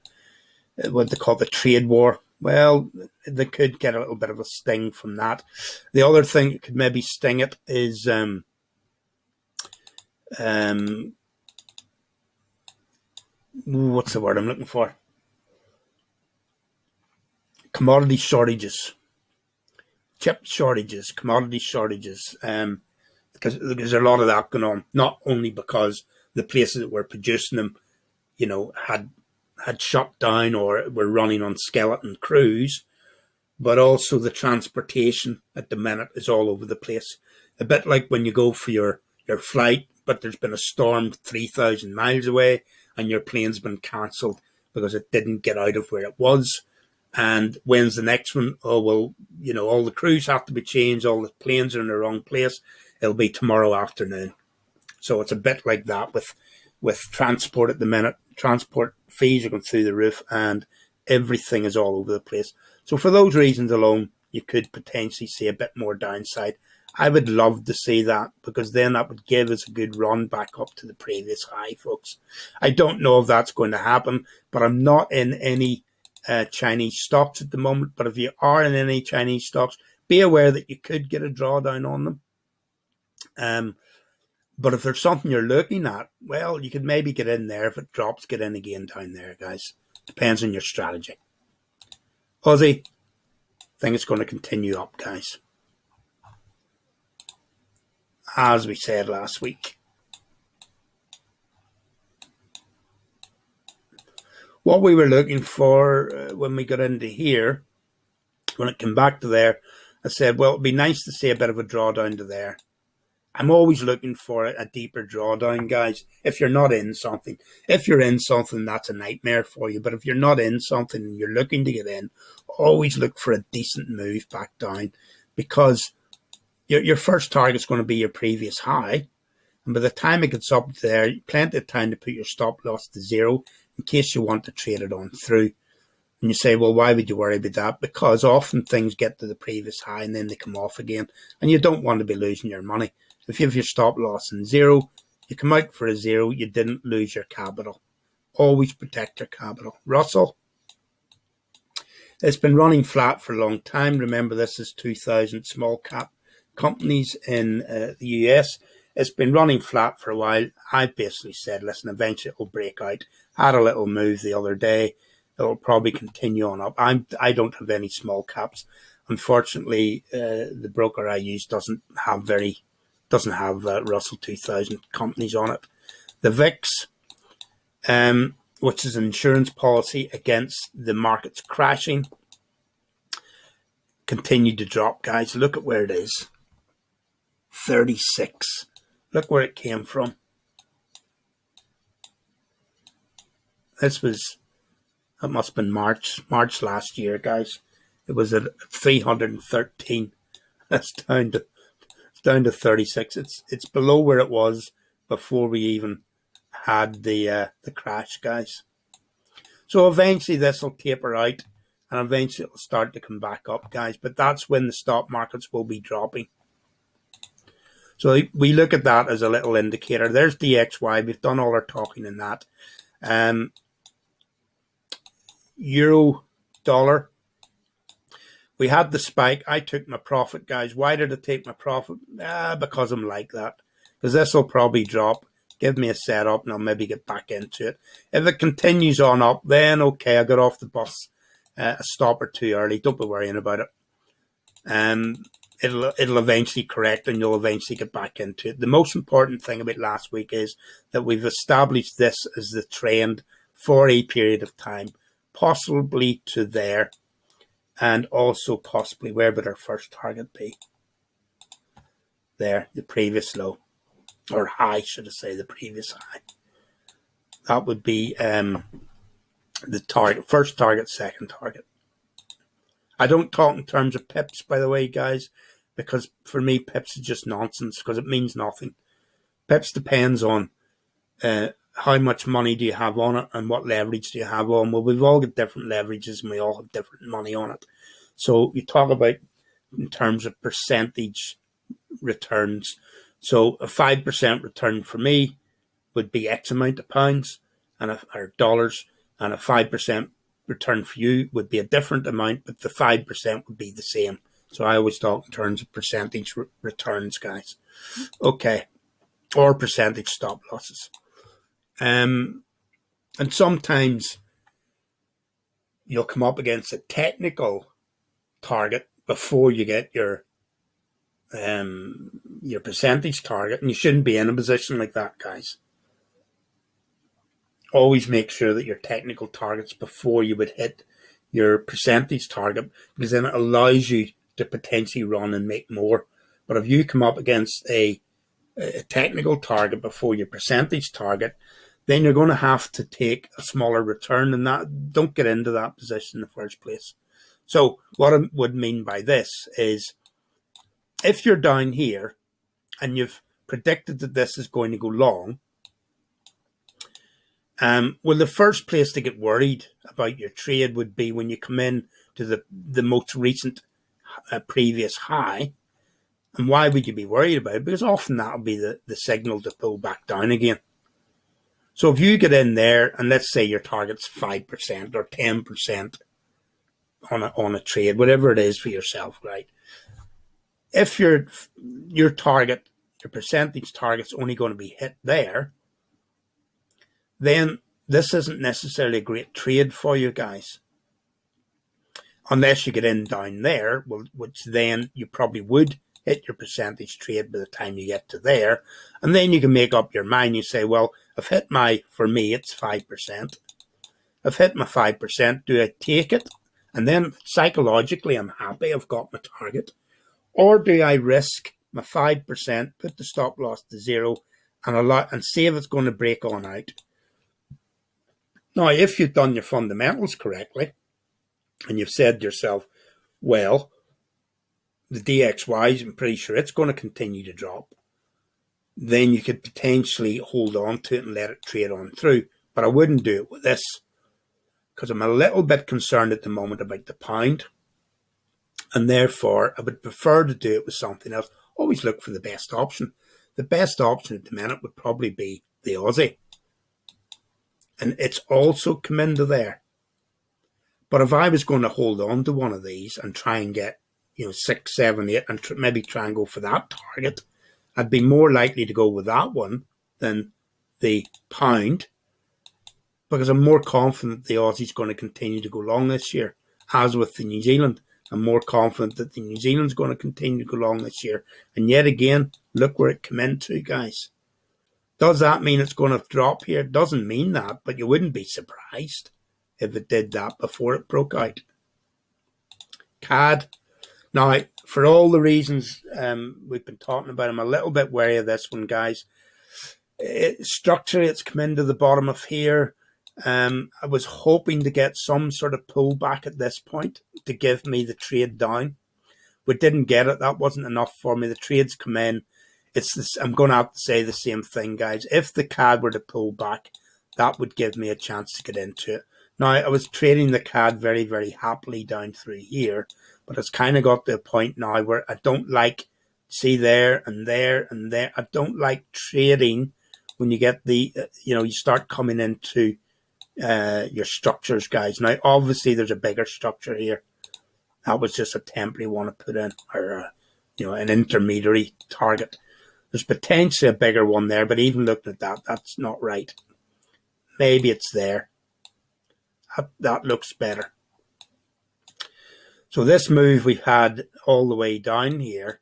what they call the trade war. Well, they could get a little bit of a sting from that. The other thing that could maybe sting it is what's the word I'm looking for? Commodity shortages, chip shortages, commodity shortages. Because there's a lot of that going on. Not only because the places that were producing them, you know, had shut down or were running on skeleton crews, but also the transportation at the minute is all over the place. A bit like when you go for your flight, but there's been a storm 3,000 miles away and your plane's been cancelled because it didn't get out of where it was. And when's the next one? Oh, well, you know, all the crews have to be changed. All the planes are in the wrong place. It'll be tomorrow afternoon. So it's a bit like that with transport at the minute. Transport fees are going through the roof and everything is all over the place. So for those reasons alone, you could potentially see a bit more downside. I would love to see that because then that would give us a good run back up to the previous high, folks. I don't know if that's going to happen, but I'm not in any Chinese stocks at the moment. But if you are in any Chinese stocks, be aware that you could get a drawdown on them. But if there's something you're looking at, well, you could maybe get in there. If it drops, get in again down there, guys. Depends on your strategy. Aussie, I think it's going to continue up, guys. As we said last week. What we were looking for when we got into here, when it came back to there, I said, well, it'd be nice to see a bit of a drawdown to there. I'm always looking for a deeper drawdown, guys. If you're not in something, if you're in something, that's a nightmare for you. But if you're not in something and you're looking to get in, always look for a decent move back down, because your first target is going to be your previous high. And by the time it gets up there, plenty of time to put your stop loss to zero in case you want to trade it on through. And you say, well, why would you worry about that? Because often things get to the previous high and then they come off again. And you don't want to be losing your money. If you have your stop loss in zero, you come out for a zero, you didn't lose your capital. Always protect your capital. Russell, it's been running flat for a long time. Remember, this is 2,000 small cap companies in the US. It's been running flat for a while. I basically said, listen, eventually it will break out. Had a little move the other day. It'll probably continue on up. I don't have any small caps. Unfortunately, the broker I use doesn't have Russell 2000 companies on it. The VIX, which is an insurance policy against the markets crashing, continued to drop, guys. Look at where it is. 36. Look where it came from. It must have been March last year, guys. It was at 313. That's down to 36. It's below where it was before we even had the crash, guys. So eventually this will taper out and eventually it will start to come back up, guys. But that's when the stock markets will be dropping. So we look at that as a little indicator. There's DXY. We've done all our talking in that. Euro dollar. We had the spike. I took my profit, guys. Why did I take my profit? Because I'm like that. Because this will probably drop. Give me a setup and I'll maybe get back into it. If it continues on up, then okay, I got off the bus a stop or two early. Don't be worrying about it. It'll eventually correct and you'll eventually get back into it. The most important thing about last week is that we've established this as the trend for a period of time. possibly to there, and also possibly where would our first target be? There, the previous low, or high, should I say, the previous high. That would be the target, first target, second target. I don't talk in terms of pips, by the way, guys, because for me, pips is just nonsense, because it means nothing. Pips depends on how much money do you have on it and what leverage do you have on. Well, we've all got different leverages and we all have different money on it. So you talk about in terms of percentage returns. So a 5% return for me would be X amount of pounds or dollars, and a 5% return for you would be a different amount, but the 5% would be the same. So I always talk in terms of percentage returns, guys. Okay. Or percentage stop losses. And sometimes you'll come up against a technical target before you get your percentage target, and you shouldn't be in a position like that, guys. Always make sure that your technical targets before you would hit your percentage target, because then it allows you to potentially run and make more. But if you come up against a technical target before your percentage target, then you're going to have to take a smaller return, and that don't get into that position in the first place. So what I would mean by this is, if you're down here and you've predicted that this is going to go long, well, the first place to get worried about your trade would be when you come in to the most recent previous high. And why would you be worried about it? Because often that'll be the signal to pull back down again. So if you get in there and let's say your target's 5% or 10% on a trade, whatever it is for yourself, right? If your target, your percentage target's only going to be hit there, then this isn't necessarily a great trade for you guys. Unless you get in down there, which then you probably would hit your percentage trade by the time you get to there. And then you can make up your mind. You say, well, I've hit for me, it's 5%. I've hit my 5%. Do I take it? And then psychologically, I'm happy I've got my target. Or do I risk my 5%, put the stop loss to 0, and see if it's going to break on out? Now, if you've done your fundamentals correctly, and you've said to yourself, well, the DXY, I'm pretty sure it's going to continue to drop, then you could potentially hold on to it and let it trade on through. But I wouldn't do it with this, because I'm a little bit concerned at the moment about the pound, and therefore I would prefer to do it with something else. Always look for the best option. The best option at the minute would probably be the Aussie. And it's also come into there. But if I was going to hold on to one of these and try and get, 6, 7, 8, and maybe try and go for that target, I'd be more likely to go with that one than the pound, because I'm more confident the Aussie's going to continue to go long this year. As with the New Zealand, I'm more confident that the New Zealand's going to continue to go long this year. And yet again, look where it came into, guys. Does that mean it's going to drop here? It doesn't mean that, but you wouldn't be surprised if it did that before it broke out. CAD. Now, for all the reasons we've been talking about, I'm a little bit wary of this one, guys. Structurally, it's come into the bottom of here. I was hoping to get some sort of pullback at this point to give me the trade down. We didn't get it. That wasn't enough for me. The trades come in. I'm going to have to say the same thing, guys. If the CAD were to pull back, that would give me a chance to get into it. Now, I was trading the CAD very, very happily down through here, but it's kind of got to a point now where I don't like, see there and there and there. I don't like trading when you get you start coming into your structures, guys. Now, obviously, there's a bigger structure here. That was just a temporary one to put in, or an intermediary target. There's potentially a bigger one there, but even looking at that, that's not right. Maybe it's there. That looks better. So this move we've had all the way down here,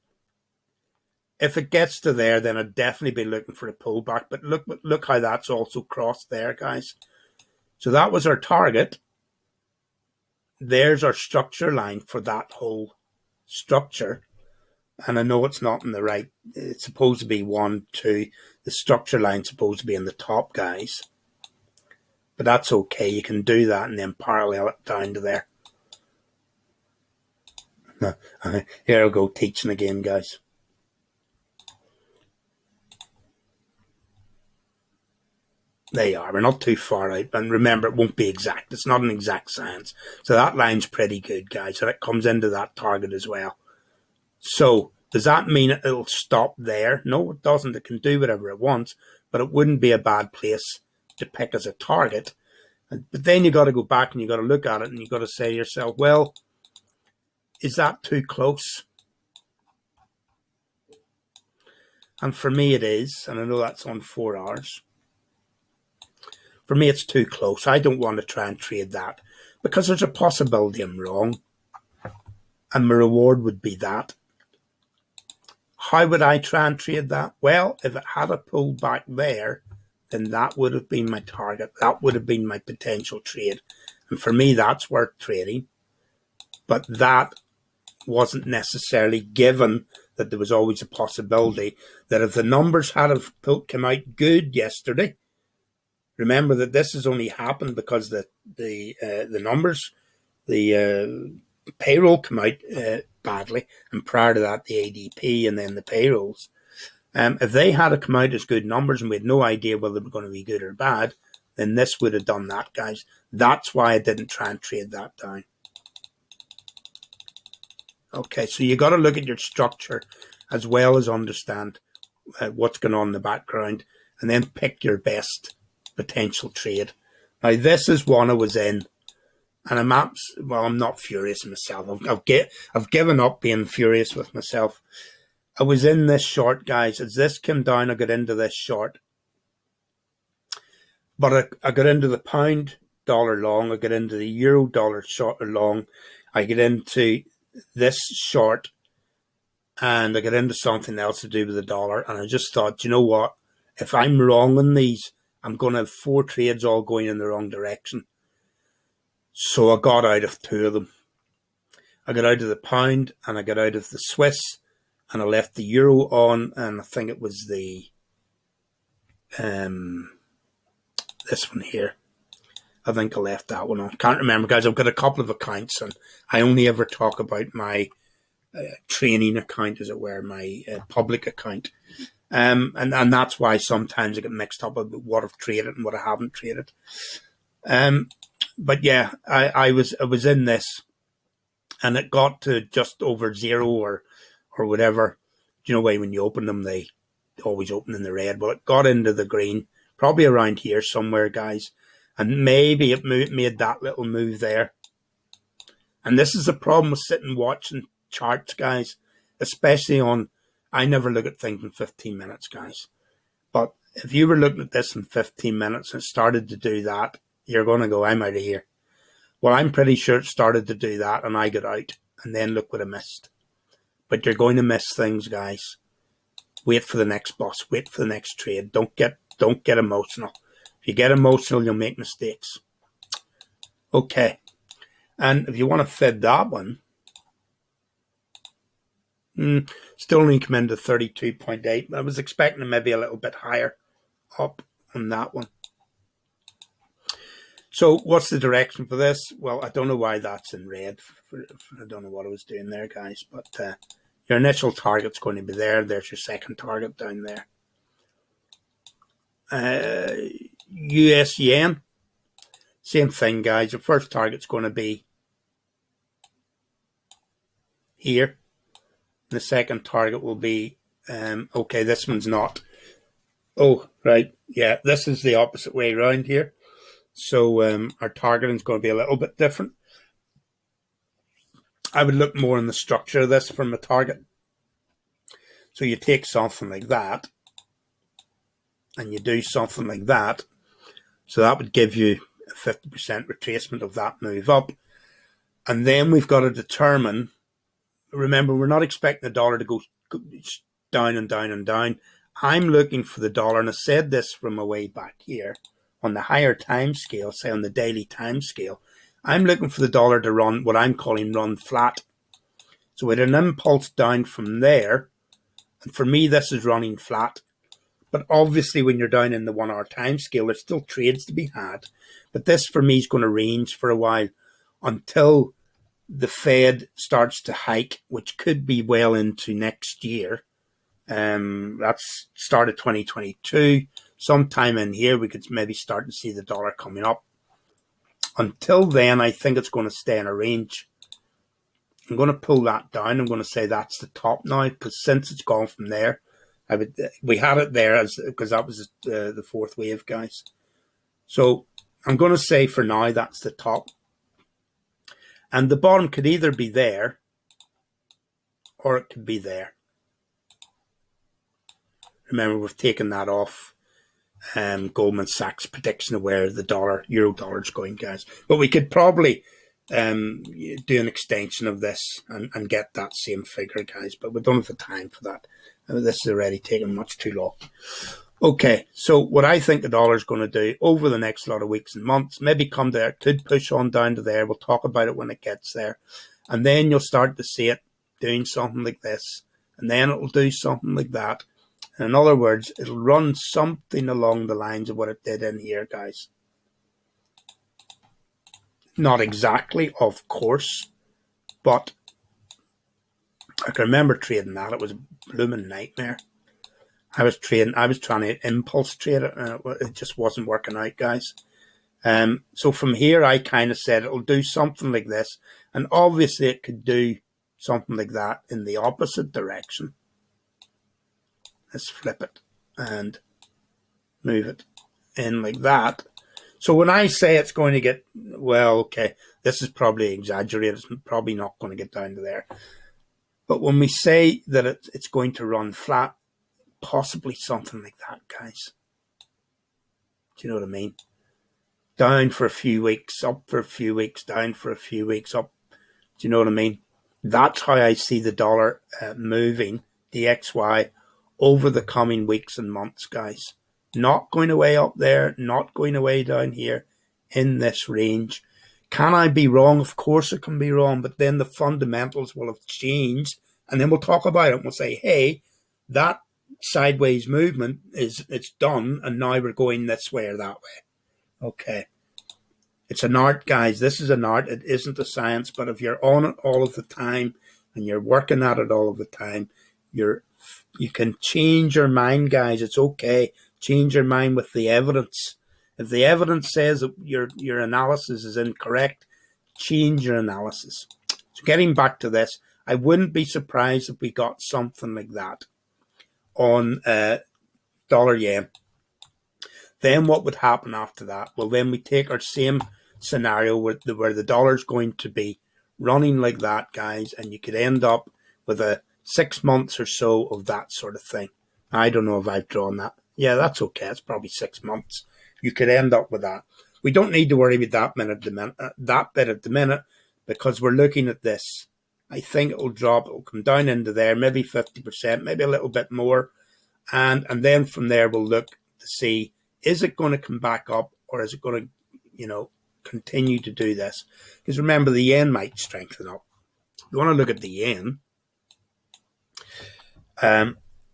if it gets to there, then I'd definitely be looking for a pullback. But look how that's also crossed there, guys. So that was our target. there's our structure line for that whole structure. And I know it's not in the right, it's supposed to be 1, 2. The structure line's supposed to be in the top, guys. But that's okay. You can do that and then parallel it down to there. Here I go teaching again, guys. There you are. We're not too far out. And remember, it won't be exact. It's not an exact science. So that line's pretty good, guys. So it comes into that target as well. So does that mean it'll stop there? No, it doesn't. It can do whatever it wants, but it wouldn't be a bad place to pick as a target. But then you got to go back and you got to look at it and you got to say to yourself, well, is that too close? And for me it is, and I know that's on 4 hours. For me it's too close. I don't want to try and trade that because there's a possibility I'm wrong. And my reward would be that. How would I try and trade that? Well, if it had a pull back there, then that would have been my target. That would have been my potential trade. And for me, that's worth trading. But that wasn't necessarily given that there was always a possibility that if the numbers had have come out good yesterday, remember that this has only happened because the numbers, the payroll come out badly, and prior to that the ADP and then the payrolls. If they had come out as good numbers and we had no idea whether they were going to be good or bad, then this would have done that, guys. That's why I didn't try and trade that down. Okay, so you got to look at your structure as well as understand what's going on in the background, and then pick your best potential trade. Now this is one I was in. And I'm not furious with myself. I've given up being furious with myself. I was in this short, guys. As this came down, I got into this short. But I got into the pound dollar long. I got into the euro dollar short or long. I get into this short. And I got into something else to do with the dollar. And I just thought, you know what? If I'm wrong on these, I'm going to have 4 trades all going in the wrong direction. So I got out of 2 of them. I got out of the pound and I got out of the Swiss and I left the euro on, and I think it was the this one here. I think I left that one on. Can't remember, guys. I've got a couple of accounts and I only ever talk about my training account, as it were, my public account. And that's why sometimes I get mixed up about what I've traded and what I haven't traded. But yeah, I was in this, and it got to just over 0 or whatever. Do you know why when you open them, they always open in the red? Well, it got into the green, probably around here somewhere, guys. And maybe it made that little move there. And this is the problem with sitting watching charts, guys, especially on, I never look at things in 15 minutes, guys. But if you were looking at this in 15 minutes and it started to do that, you're going to go, I'm out of here. Well, I'm pretty sure it started to do that and I got out. And then look what I missed. But you're going to miss things, guys. Wait for the next bus. Wait for the next trade. Don't get emotional. If you get emotional, you'll make mistakes. Okay. And if you want to fed that one, still only come into 32.8. I was expecting maybe a little bit higher up on that one. So what's the direction for this? Well, I don't know why that's in red. I don't know what I was doing there, guys. But your initial target's going to be there. There's your second target down there. US yen. Same thing, guys. Your first target's going to be here. The second target will be, okay, this one's not. Oh, right. Yeah, this is the opposite way around here. So our targeting is going to be a little bit different. I would look more in the structure of this from a target. So you take something like that and you do something like that. So that would give you a 50% retracement of that move up. And then we've got to determine, remember, we're not expecting the dollar to go down and down and down. I'm looking for the dollar, and I said this from a way back here, on the higher time scale, say on the daily time scale, I'm looking for the dollar to run what I'm calling run flat. So we had an impulse down from there. And for me, this is running flat. But obviously, when you're down in the 1 hour time scale, there's still trades to be had. But this, for me, is going to range for a while until the Fed starts to hike, which could be well into next year. That's start of 2022. Sometime in here, we could maybe start to see the dollar coming up. Until then, I think it's going to stay in a range. I'm going to pull that down. I'm going to say that's the top now, because since it's gone from there, we had it there because that was the fourth wave, guys. So I'm going to say for now that's the top. And the bottom could either be there or it could be there. Remember, we've taken that off Goldman Sachs prediction of where the euro dollar is going, guys. But we could probably do an extension of this and get that same figure, guys. But we don't have the time for that. This is already taking much too long. Okay, so what I think the dollar is going to do over the next lot of weeks and months, maybe come there, could push on down to there. We'll talk about it when it gets there. And then you'll start to see it doing something like this. And then it'll do something like that. In other words, it'll run something along the lines of what it did in here, guys. Not exactly, of course, but I can remember trading that. It was a blooming nightmare. I was trying to impulse trade it, and it just wasn't working out, guys. So from here, I kind of said it'll do something like this, and obviously it could do something like that in the opposite direction. Let's flip it and move it in like that. So when I say it's going to get, well, okay, this is probably exaggerated. It's probably not going to get down to there. But when we say that it's going to run flat, possibly something like that, guys. Do you know what I mean? Down for a few weeks, up for a few weeks, down for a few weeks, up. Do you know what I mean? That's how I see the dollar moving, DXY, over the coming weeks and months, guys. Not going away up there, not going away down here, in this range. Can I be wrong? Of course it can be wrong, but then the fundamentals will have changed, and then we'll talk about it and we'll say, hey, that sideways movement it's done, and now we're going this way or that way. Okay. It's an art, guys. This is an art. It isn't a science, but if you're on it all of the time and you're working at it all of the time, you can change your mind, guys. It's okay. Change your mind with the evidence. If the evidence says that your analysis is incorrect, change your analysis. So getting back to this, I wouldn't be surprised if we got something like that on dollar yen. Then what would happen after that? Well, then we take our same scenario where the dollar's going to be running like that, guys, and you could end up with a 6 months or so of that sort of thing. I don't know if I've drawn that. Yeah, that's okay. It's probably 6 months. You could end up with that. We don't need to worry about that bit at the minute, because we're looking at this. I think it'll drop. It'll come down into there, maybe 50%, maybe a little bit more. And then from there, we'll look to see, is it going to come back up, or is it going to, continue to do this? Because remember, the yen might strengthen up. You want to look at the yen.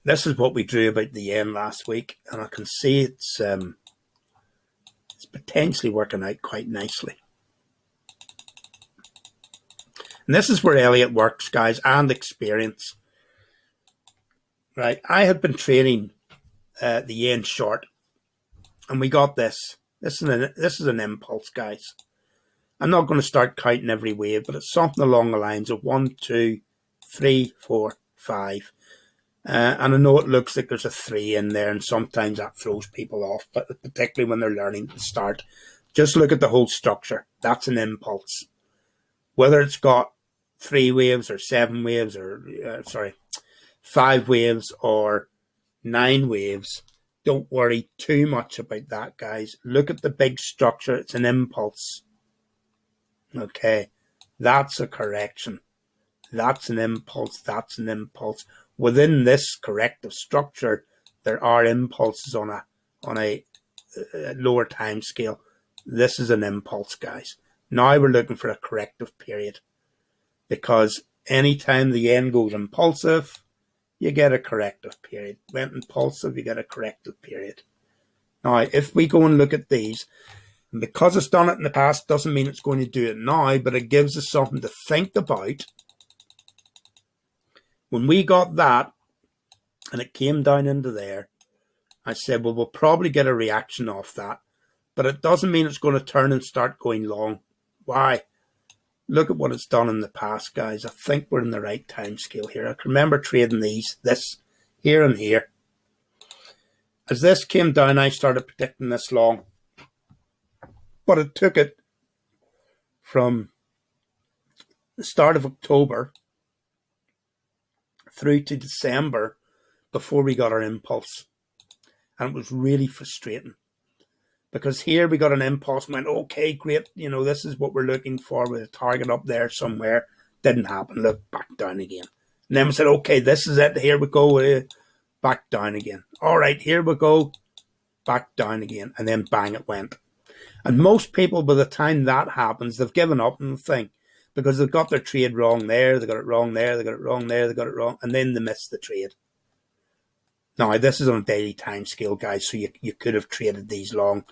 This is what we drew about the yen last week, and I can see it's potentially working out quite nicely. And this is where Elliott works, guys, and experience. Right, I had been trading the yen short, and we got this. This is an impulse, guys. I'm not going to start counting every wave, but it's something along the lines of 1, 2, 3, 4, 5. And I know it looks like there's a 3 in there, and sometimes that throws people off, but particularly when they're learning to start. Just look at the whole structure. That's an impulse. Whether it's got 3 waves or 7 waves or, 5 waves or 9 waves, don't worry too much about that, guys. Look at the big structure. It's an impulse. Okay, that's a correction. That's an impulse. That's an impulse. Within this corrective structure, there are impulses on a lower time scale. This is an impulse, guys. Now we're looking for a corrective period, because anytime the yen goes impulsive, you get a corrective period. Went impulsive, you get a corrective period. Now, if we go and look at these, and because it's done it in the past doesn't mean it's going to do it now, but it gives us something to think about. When we got that, and it came down into there, I said, well, we'll probably get a reaction off that, but it doesn't mean it's going to turn and start going long. Why? Look at what it's done in the past, guys. I think we're in the right time scale here. I can remember trading this here and here. As this came down, I started predicting this long, but it took it from the start of October through to December before we got our impulse. And it was really frustrating, because here we got an impulse and went, okay, great, this is what we're looking for with a target up there somewhere. Didn't happen. Look, back down again. And then we said, okay, this is it. Here we go. Back down again. All right, here we go. Back down again. And then bang, it went. And most people, by the time that happens, they've given up on the thing, because they've got their trade wrong there. They got it wrong there. They got it wrong there. They got it wrong. And then they miss the trade. Now, this is on a daily time scale, guys, so you could have traded these long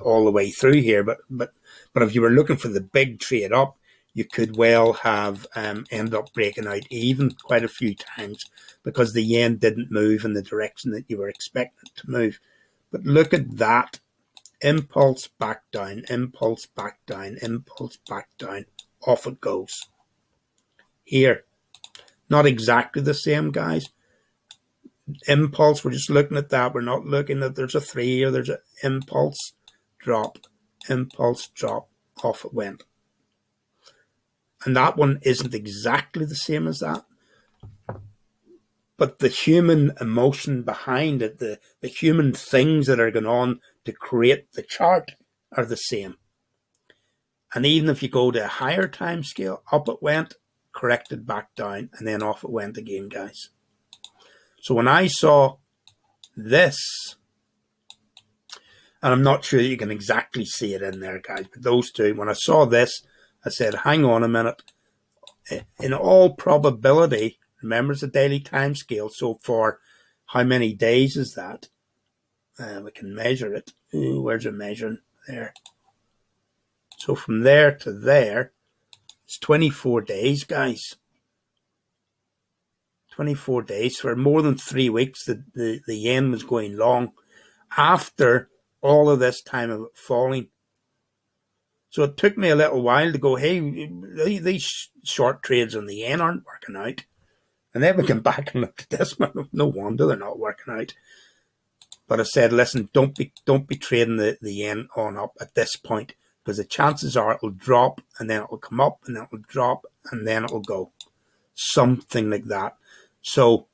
all the way through here. But if you were looking for the big trade up, you could well have ended up breaking out even quite a few times, because the yen didn't move in the direction that you were expecting it to move. But look at that. Impulse back down, impulse back down, impulse back down. Off it goes. Here. Not exactly the same, guys. Impulse, we're just looking at that. We're not looking at there's a 3 or there's an impulse, drop, off it went. And that one isn't exactly the same as that. But the human emotion behind it, the human things that are going on to create the chart are the same. And even if you go to a higher time scale, up it went, corrected back down, and then off it went again, guys. So when I saw this, and I'm not sure that you can exactly see it in there, guys, but those two, when I saw this, I said, hang on a minute. In all probability, remember it's a daily time scale, so for how many days is that? We can measure it. Ooh, where's it measuring? There. So from there to there, it's 24 days, guys. 24 days. For more than 3 weeks, the yen was going long after all of this time of it falling. So it took me a little while to go, hey, these short trades on the yen aren't working out. And then we came back and looked at this. No wonder they're not working out. But I said, listen, don't be trading the yen on up at this point, because the chances are it'll drop and then it'll come up and then it'll drop and then it'll go. Something like that. So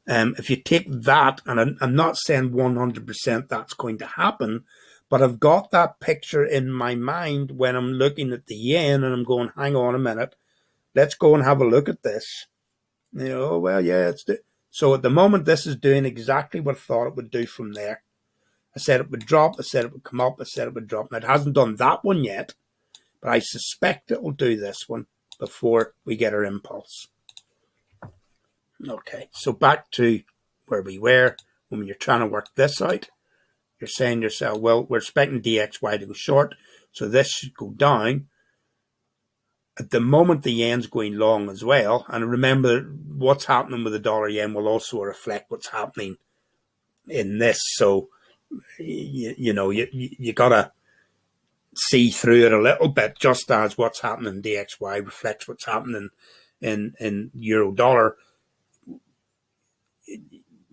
if you take that, and I'm not saying 100% that's going to happen, but I've got that picture in my mind when I'm looking at the yen and I'm going, hang on a minute, let's go and have a look at this. Well, yeah, so at the moment, this is doing exactly what I thought it would do from there. I said it would drop, I said it would come up, I said it would drop. Now, it hasn't done that one yet, but I suspect it will do this one before we get our impulse. Okay, so back to where we were when you're trying to work this out. You're saying to yourself, well, we're expecting DXY to go short, so this should go down. At the moment, the yen's going long as well. And remember, what's happening with the dollar yen will also reflect what's happening in this. So, you got to see through it a little bit, just as what's happening in DXY reflects what's happening in euro dollar.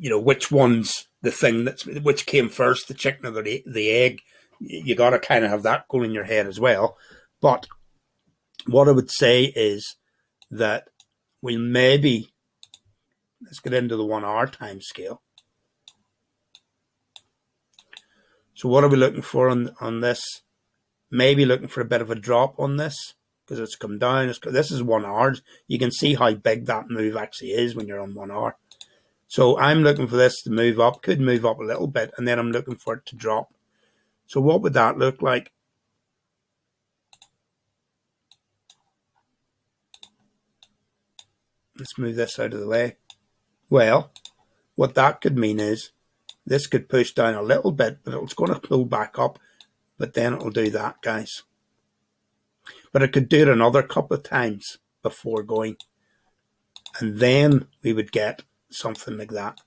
Which one's the thing which came first, the chicken or the egg? You got to kind of have that going in your head as well. But what I would say is that we maybe, let's get into the 1 hour time scale. So what are we looking for on this? Maybe looking for a bit of a drop on this, because it's come down. This is 1 hour. You can see how big that move actually is when you're on 1 hour. So I'm looking for this to move up, could move up a little bit, and then I'm looking for it to drop. So what would that look like? let's move this out of the way. Well, what that could mean is this could push down a little bit, but it's going to pull back up, but then it'll do that, guys. But it could do it another couple of times before going, and then we would get something like that.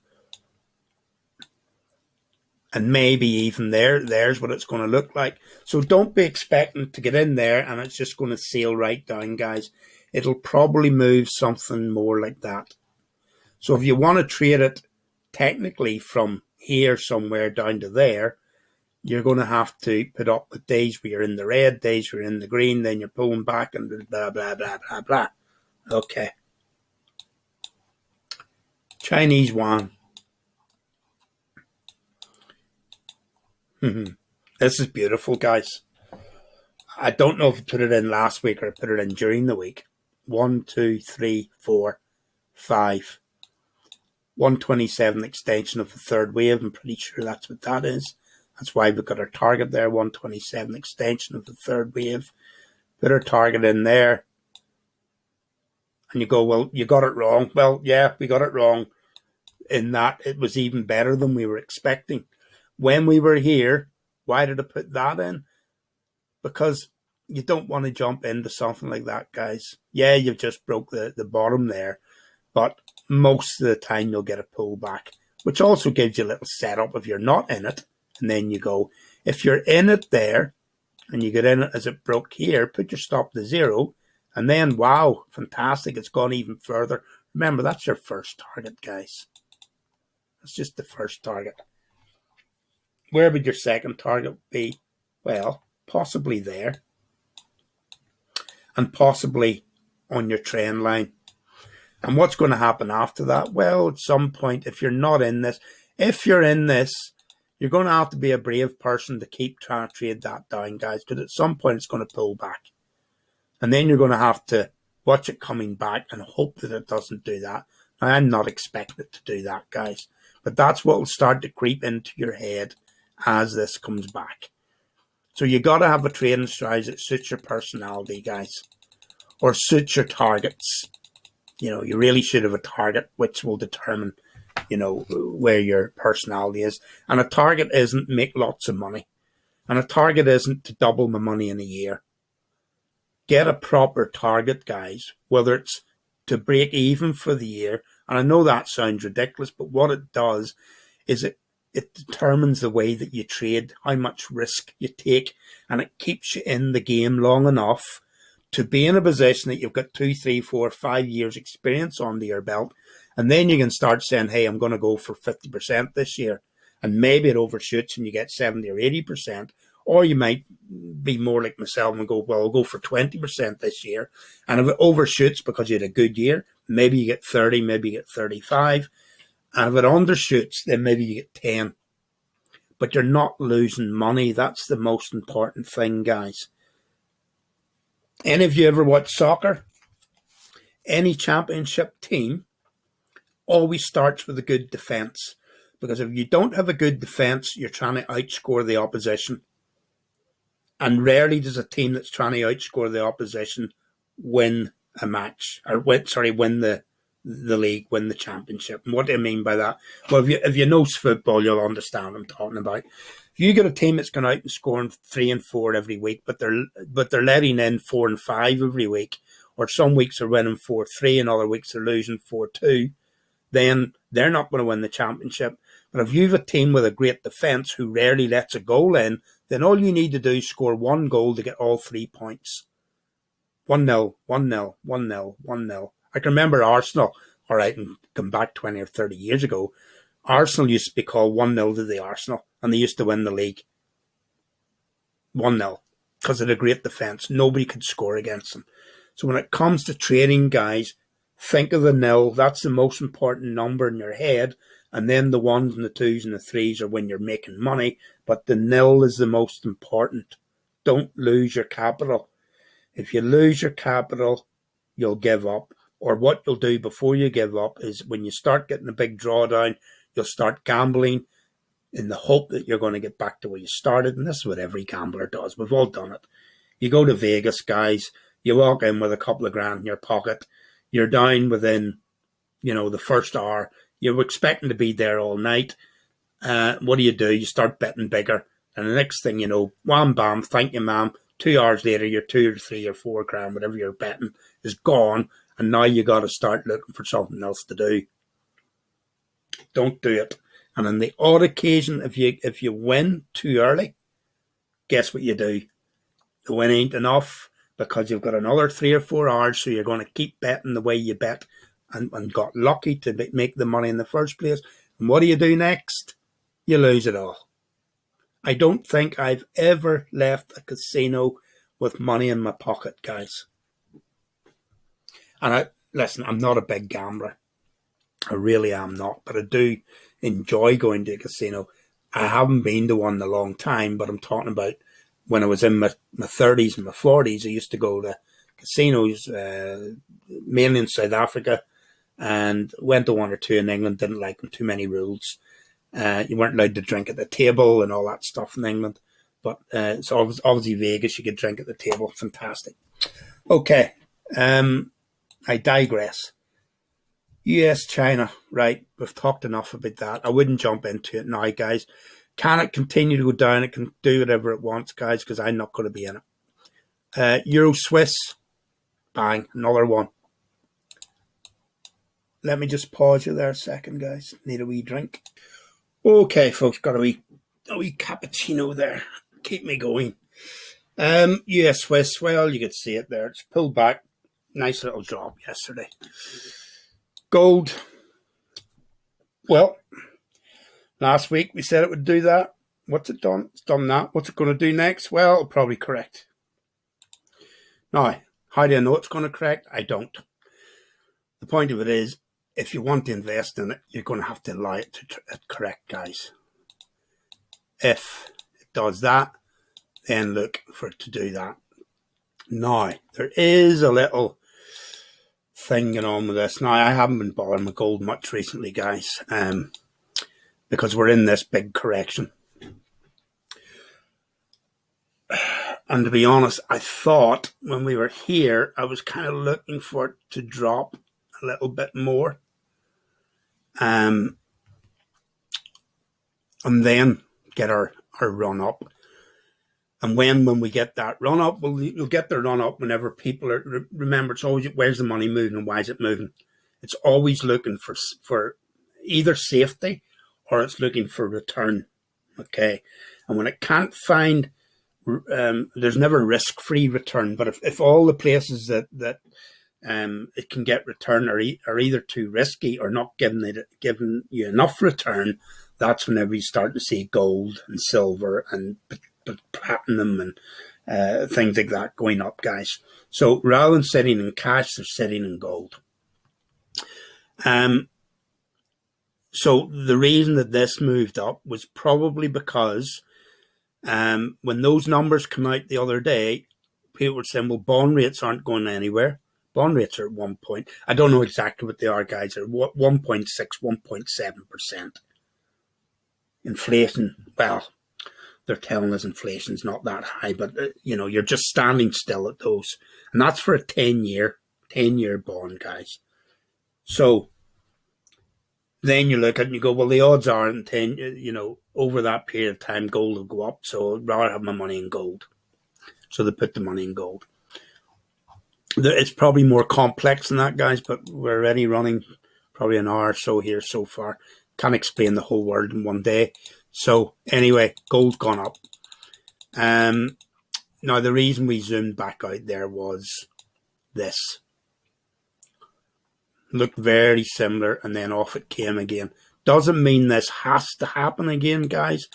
And maybe even there's what it's going to look like. So don't be expecting to get in there and it's just going to sail right down, guys. It'll probably move something more like that. So if you want to trade it technically from here somewhere down to there, you're going to have to put up with days where you're in the red, days where you're in the green, then you're pulling back and blah, blah, blah, blah, blah. Okay. Chinese yuan. This is beautiful, guys. I don't know if I put it in last week or I put it in during the week. 1, 2, 3, 4, 5. 127 extension of the third wave. I'm pretty sure that's what that is. That's why we've got our target there. 127 extension of the third wave. Put our target in there. And you go, well, you got it wrong. Well, yeah, we got it wrong in that it was even better than we were expecting. When we were here, why did I put that in? Because you don't want to jump into something like that, guys. Yeah, you've just broke the bottom there, but most of the time you'll get a pullback, which also gives you a little setup if you're not in it. And then you go, if you're in it there and you get in it as it broke here, put your stop to 0. And then, wow, fantastic. It's gone even further. Remember, that's your first target, guys. That's just the first target. Where would your second target be? Well, possibly there. And possibly on your trend line. And what's going to happen after that? Well, at some point, if you're not in this, if you're in this, you're going to have to be a brave person to keep trying to trade that down, guys, because at some point it's going to pull back. And then you're going to have to watch it coming back and hope that it doesn't do that. Now, I'm not expecting it to do that, guys. But that's what will start to creep into your head as this comes back. So you got to have a trading strategy that suits your personality, guys, or suits your targets. You know, you really should have a target which will determine, you know, where your personality is. And a target isn't make lots of money. And a target isn't to double my money in a year. Get a proper target, guys, whether it's to break even for the year. And I know that sounds ridiculous, but what it does is it determines the way that you trade, how much risk you take, and it keeps you in the game long enough to be in a position that you've got 2, 3, 4, 5 years experience under your belt. And then you can start saying, hey, I'm going to go for 50% this year. And maybe it overshoots and you get 70 or 80%. Or you might be more like myself and go, well, I'll go for 20% this year. And if it overshoots because you had a good year, maybe you get 30, maybe you get 35. And if it undershoots, then maybe you get 10. But you're not losing money. That's the most important thing, guys. Any of you ever watch soccer? Any championship team always starts with a good defense. Because if you don't have a good defense, you're trying to outscore the opposition. And rarely does a team that's trying to outscore the opposition win a match. Or win the league, win the championship. And what do I mean by that? Well, if you know football, you'll understand what I'm talking about. If you get a team that's going out and scoring 3 and 4 every week, but they're letting in 4 and 5 every week, or some weeks they're winning 4-3 and other weeks they're losing 4-2, then they're not going to win the championship. But if you have a team with a great defence who rarely lets a goal in, then all you need to do is score 1 goal to get all 3 points. 1-0, 1-0, 1-0, 1-0. I can remember Arsenal, all right, and come back 20 or 30 years ago, Arsenal used to be called 1-0 to the Arsenal, and they used to win the league. 1-0, because of the great defence. Nobody could score against them. So when it comes to trading, guys, think of the nil. That's the most important number in your head. And then the 1s and the 2s and the 3s are when you're making money. But the nil is the most important. Don't lose your capital. If you lose your capital, you'll give up. Or what you'll do before you give up is when you start getting a big drawdown, you'll start gambling in the hope that you're going to get back to where you started. And this is what every gambler does. We've all done it. You go to Vegas, guys. You walk in with a couple of grand in your pocket. You're down within the first hour. You're expecting to be there all night. What do? You start betting bigger. And the next thing you know, wham bam, thank you, ma'am. 2 hours later, your 2 or 3 or 4 grand, whatever you're betting, is gone. And now you got to start looking for something else to do. Don't do it. And on the odd occasion, if you win too early, guess what you do? The win ain't enough because you've got another 3 or 4 hours, so you're going to keep betting the way you bet and got lucky to make the money in the first place. And what do you do next? You lose it all. I don't think I've ever left a casino with money in my pocket, guys. And listen, I'm not a big gambler. I really am not, but I do enjoy going to a casino. I haven't been to one in a long time, but I'm talking about when I was in my 30s and my 40s. I used to go to casinos, mainly in South Africa, and went to one or two in England. Didn't like them, too many rules. You weren't allowed to drink at the table and all that stuff in England. But it's obviously Vegas, you could drink at the table. Fantastic. Okay, I digress. US, China, right, we've talked enough about that. I wouldn't jump into it now, guys. Can it continue to go down? It can do whatever it wants, guys, because I'm not going to be in it. Euro Swiss, bang, another one. Let me just pause you there a second, guys. Need a wee drink. Okay, folks, got a wee cappuccino there. Keep me going. US Swiss, well, you could see it there. It's pulled back. Nice little drop yesterday. Gold. Well, last week we said it would do that. What's it done? It's done that. What's it going to do next? Well, it'll probably correct. Now, how do I know it's going to correct? I don't. The point of it is, if you want to invest in it, you're going to have to allow it to correct, guys. If it does that, then look for it to do that. Now, there is a little thing going on with this. Now, I haven't been bothering with gold much recently, guys, because we're in this big correction. And to be honest, I thought when we were here, I was kind of looking for it to drop a little bit more. And then get our run up. And when we get that run up, you'll get the run up whenever people are, remember, it's always, where's the money moving and why is it moving? It's always looking for either safety or it's looking for return. Okay. And when it can't find, there's never risk-free return, but if all the places that it can get return are either too risky or not giving you enough return, that's whenever you start to see gold and silver and platinum and things like that going up, guys. So rather than sitting in cash, they're sitting in gold. So the reason that this moved up was probably because when those numbers come out the other day, people were saying, well, bond rates aren't going anywhere. Bond rates are at 1 point. I don't know exactly what they are, guys. They're 1.6, 1.7%. Inflation, well, they're telling us inflation's not that high, but you're just standing still at those. And that's for a 10-year bond, guys. So then you look at it and you go, well, the odds are in 10, over that period of time, gold will go up. So I'd rather have my money in gold. So they put the money in gold. It's probably more complex than that, guys, but we're already running probably an hour or so here so far. Can't explain the whole world in one day. So anyway, gold's gone up. Now, the reason we zoomed back out there was this. Looked very similar, and then off it came again. Doesn't mean this has to happen again, guys,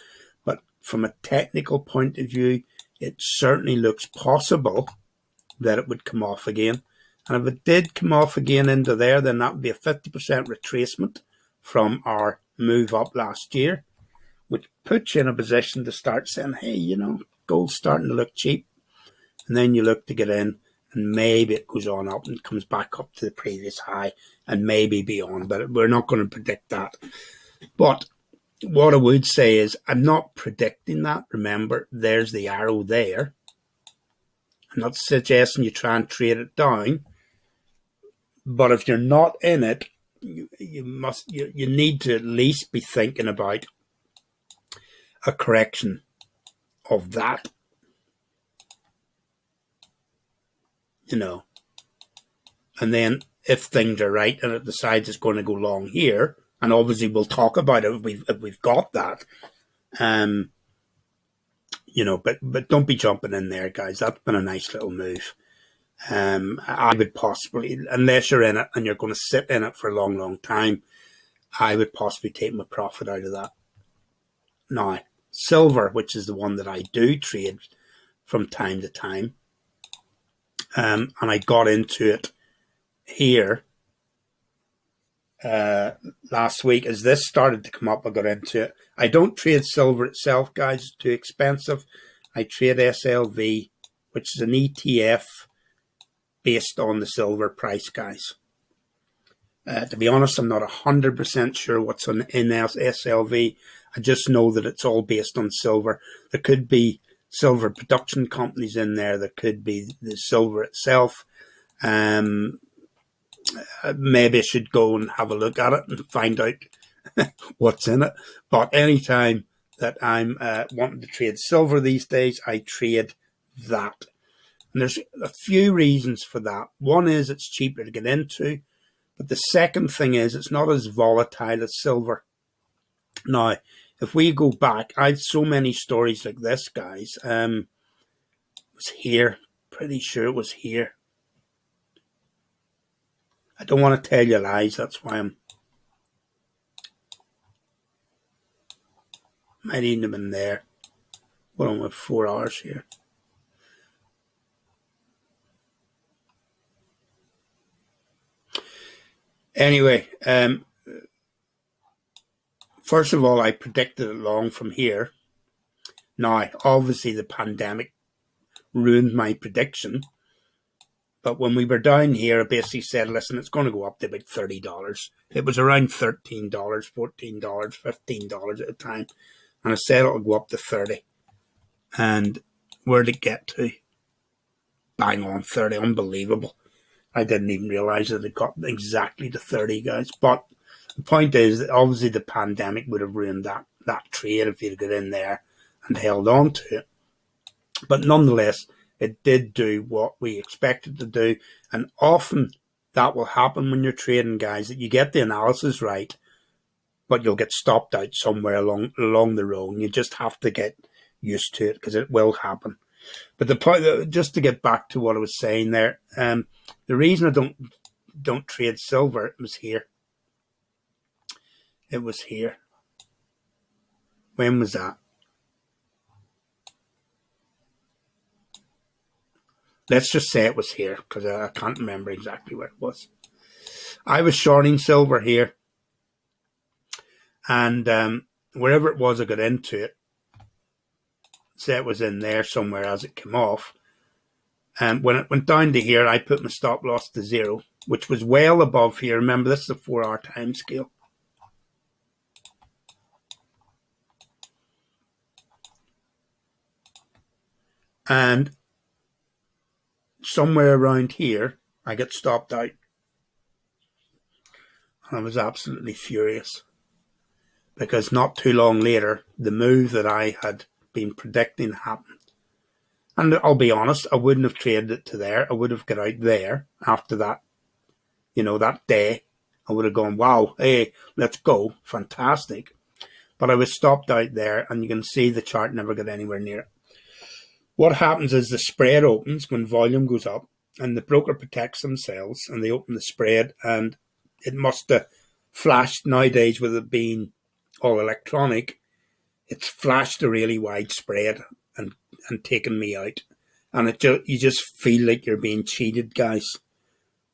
but from a technical point of view, it certainly looks possible that it would come off again. And if it did come off again into there, then that would be a 50% retracement from our move up last year, which puts you in a position to start saying, hey, gold's starting to look cheap. And then you look to get in, and maybe it goes on up and comes back up to the previous high and maybe beyond. But we're not going to predict that. But what I would say is I'm not predicting that. Remember, there's the arrow there. I'm not suggesting you try and trade it down. But if you're not in it, you need to at least be thinking about a correction of that, and then if things are right and it decides it's going to go long here, and obviously we'll talk about it if we've got that, but don't be jumping in there, guys. That's been a nice little move. I would possibly, unless you're in it and you're going to sit in it for a long, long time, I would possibly take my profit out of that. Now, silver, which is the one that I do trade from time to time, and I got into it here last week. As this started to come up, I got into it. I don't trade silver itself, guys. It's too expensive. I trade SLV, which is an ETF based on the silver price, guys. To be honest, I'm not 100% sure what's in SLV. I just know that it's all based on silver. There could be silver production companies in there. There could be the silver itself. Maybe I should go and have a look at it and find out what's in it. But anytime that I'm wanting to trade silver these days, I trade that. And there's a few reasons for that. One is it's cheaper to get into. But the second thing is it's not as volatile as silver. Now, if we go back, I have so many stories like this, guys. It was here. Pretty sure it was here. I don't want to tell you lies. That's why might even have been there. Hold on, with 4 hours here. Anyway, first of all, I predicted it long from here. Now, obviously, the pandemic ruined my prediction. But when we were down here, I basically said, listen, it's going to go up to about $30. It was around $13, $14, $15 at the time. And I said it'll go up to 30. And where'd it get to? Bang on 30. Unbelievable. I didn't even realize that it got exactly to 30, guys. But the point is that obviously the pandemic would have ruined that trade if you'd got in there and held on to it. But nonetheless, it did do what we expected to do. And often that will happen when you're trading, guys, that you get the analysis right, but you'll get stopped out somewhere along the road. And you just have to get used to it because it will happen. But the point, just to get back to what I was saying there, the reason I don't trade silver, it was here. It was here. When was that? Let's just say it was here because I can't remember exactly where it was. I was shorting silver here, and wherever it was, I got into it. Say it was in there somewhere as it came off. And when it went down to here, I put my stop loss to 0, which was well above here. Remember, this is a 4-hour time scale. And somewhere around here, I got stopped out. And I was absolutely furious. Because not too long later, the move that I had been predicting happened. And I'll be honest, I wouldn't have traded it to there. I would have got out there after that, that day. I would have gone, wow, hey, let's go. Fantastic. But I was stopped out there, and you can see the chart never got anywhere near it. What happens is the spread opens when volume goes up, and the broker protects themselves, and they open the spread, and it must have flashed nowadays with it being all electronic. It's flashed a really wide spread and taken me out. And you just feel like you're being cheated, guys.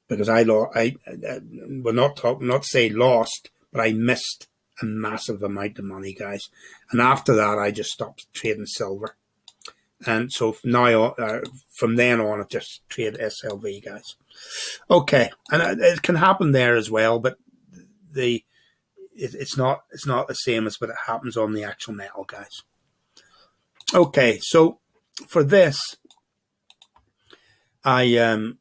Because I will not say lost, but I missed a massive amount of money, guys. And after that, I just stopped trading silver. And so now, from then on, I just trade SLV, guys. Okay, and it can happen there as well, but it's not the same as what it happens on the actual metal, guys. Okay, so for this, I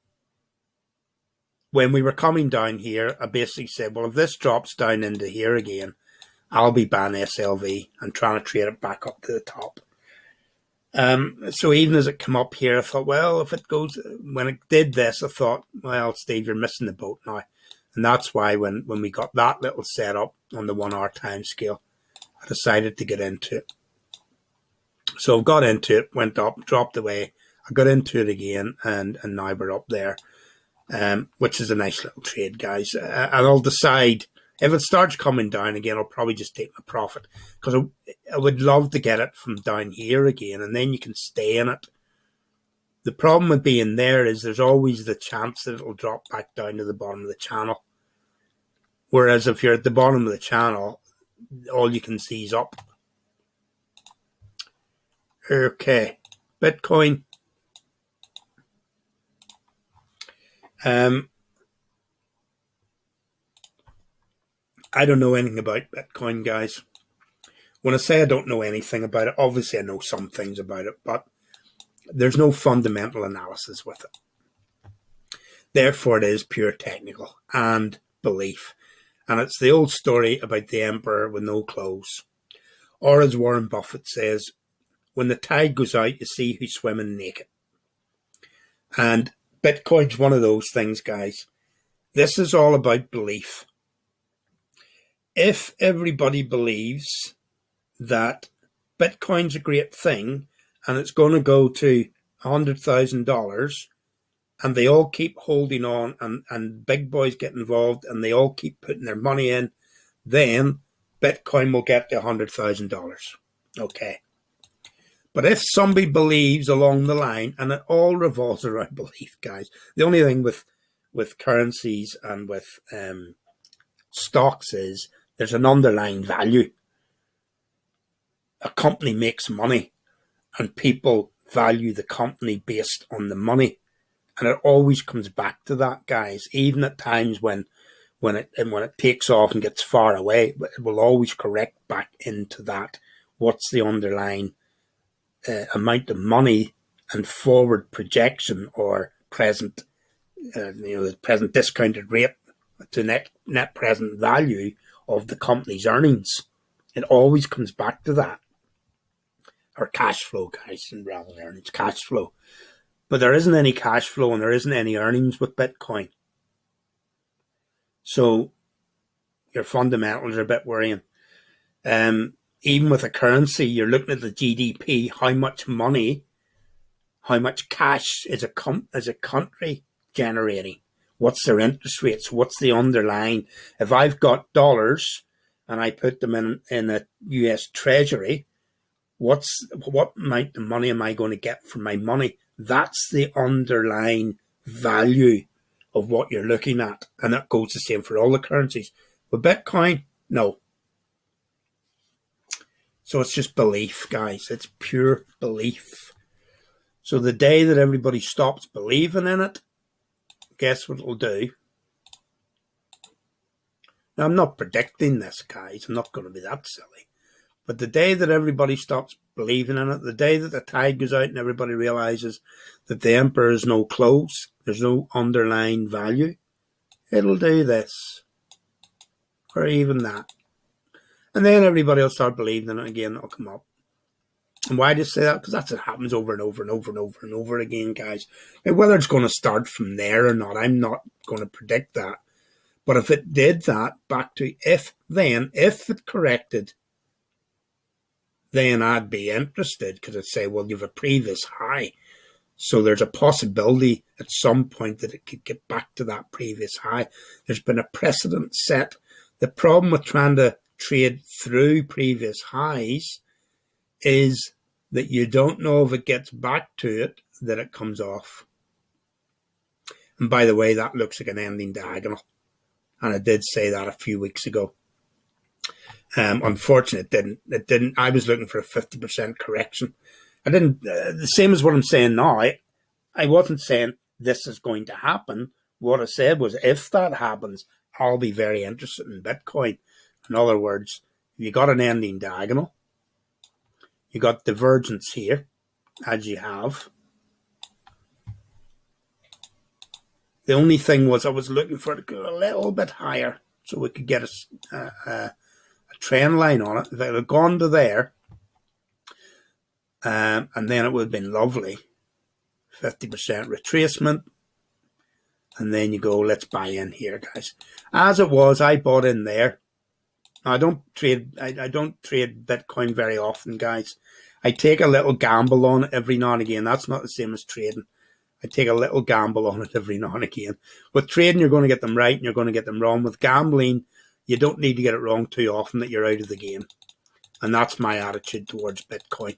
when we were coming down here, I basically said, well, if this drops down into here again, I'll be buying SLV and trying to trade it back up to the top. So even as it came up here, I thought, well, if it goes, when it did this, I thought, well, Steve, you're missing the boat now. And that's why when we got that little setup on the 1 hour time scale, I decided to get into it. So I got into it, went up, dropped away. I got into it again, and now we're up there, which is a nice little trade, guys. And I'll decide, if it starts coming down again, I'll probably just take my profit, because I would love to get it from down here again, and then you can stay in it. The problem with being there is there's always the chance that it'll drop back down to the bottom of the channel. Whereas if you're at the bottom of the channel, all you can see is up. Okay, Bitcoin. I don't know anything about Bitcoin, guys. When I say I don't know anything about it, obviously I know some things about it, but there's no fundamental analysis with it. Therefore, it is pure technical and belief. And it's the old story about the emperor with no clothes. Or as Warren Buffett says, when the tide goes out, you see who's swimming naked. And Bitcoin's one of those things, guys. This is all about belief. If everybody believes that Bitcoin's a great thing and it's going to go to $100,000, and they all keep holding on, and big boys get involved and they all keep putting their money in, then Bitcoin will get to $100,000. Okay. But if somebody believes along the line, and it all revolves around belief, guys. The only thing with currencies and with stocks is there's an underlying value. A company makes money, and people value the company based on the money. And it always comes back to that, guys. Even at times when it takes off and gets far away, it will always correct back into that. What's the underlying amount of money and forward projection, or present, the present discounted rate to net present value of the company's earnings? It always comes back to that. Or cash flow, guys, and rather than earnings, cash flow. But there isn't any cash flow and there isn't any earnings with Bitcoin. So your fundamentals are a bit worrying. Even with a currency, you're looking at the GDP, how much money, how much cash is a country generating? What's their interest rates? What's the underlying? If I've got dollars and I put them in a US Treasury, what amount of money am I going to get for my money? That's the underlying value of what you're looking at. And that goes the same for all the currencies. With Bitcoin, no. So it's just belief, guys. It's pure belief. So the day that everybody stops believing in it, guess what it'll do? Now, I'm not predicting this, guys. I'm not going to be that silly. But the day that everybody stops believing in it, the day that the tide goes out and everybody realizes that the emperor has no clothes, there's no underlying value, it'll do this. Or even that. And then everybody will start believing in it again. It'll come up. And why do you say that? Because that's what happens over and over and over and over and over again, guys. Now, whether it's going to start from there or not, I'm not going to predict that. But if it did that, back to if it corrected, then I'd be interested, because I'd say, well, you have a previous high. So there's a possibility at some point that it could get back to that previous high. There's been a precedent set. The problem with trying to trade through previous highs is that you don't know if it gets back to it, that it comes off. And by the way, that looks like an ending diagonal. And I did say that a few weeks ago. Unfortunately, it didn't. I was looking for a 50% correction. I didn't. The same as what I'm saying now. I wasn't saying this is going to happen. What I said was, if that happens, I'll be very interested in Bitcoin. In other words, you got an ending diagonal. You got divergence here, as you have. The only thing was I was looking for it to go a little bit higher so we could get a trend line on it. If it had gone to there, and then it would have been lovely. 50% retracement. And then you go, let's buy in here, guys. As it was, I bought in there. I don't trade Bitcoin very often, guys. I take a little gamble on it every now and again. That's not the same as trading. I take a little gamble on it every now and again. With trading, you're going to get them right and you're going to get them wrong. With gambling, you don't need to get it wrong too often that you're out of the game. And that's my attitude towards Bitcoin.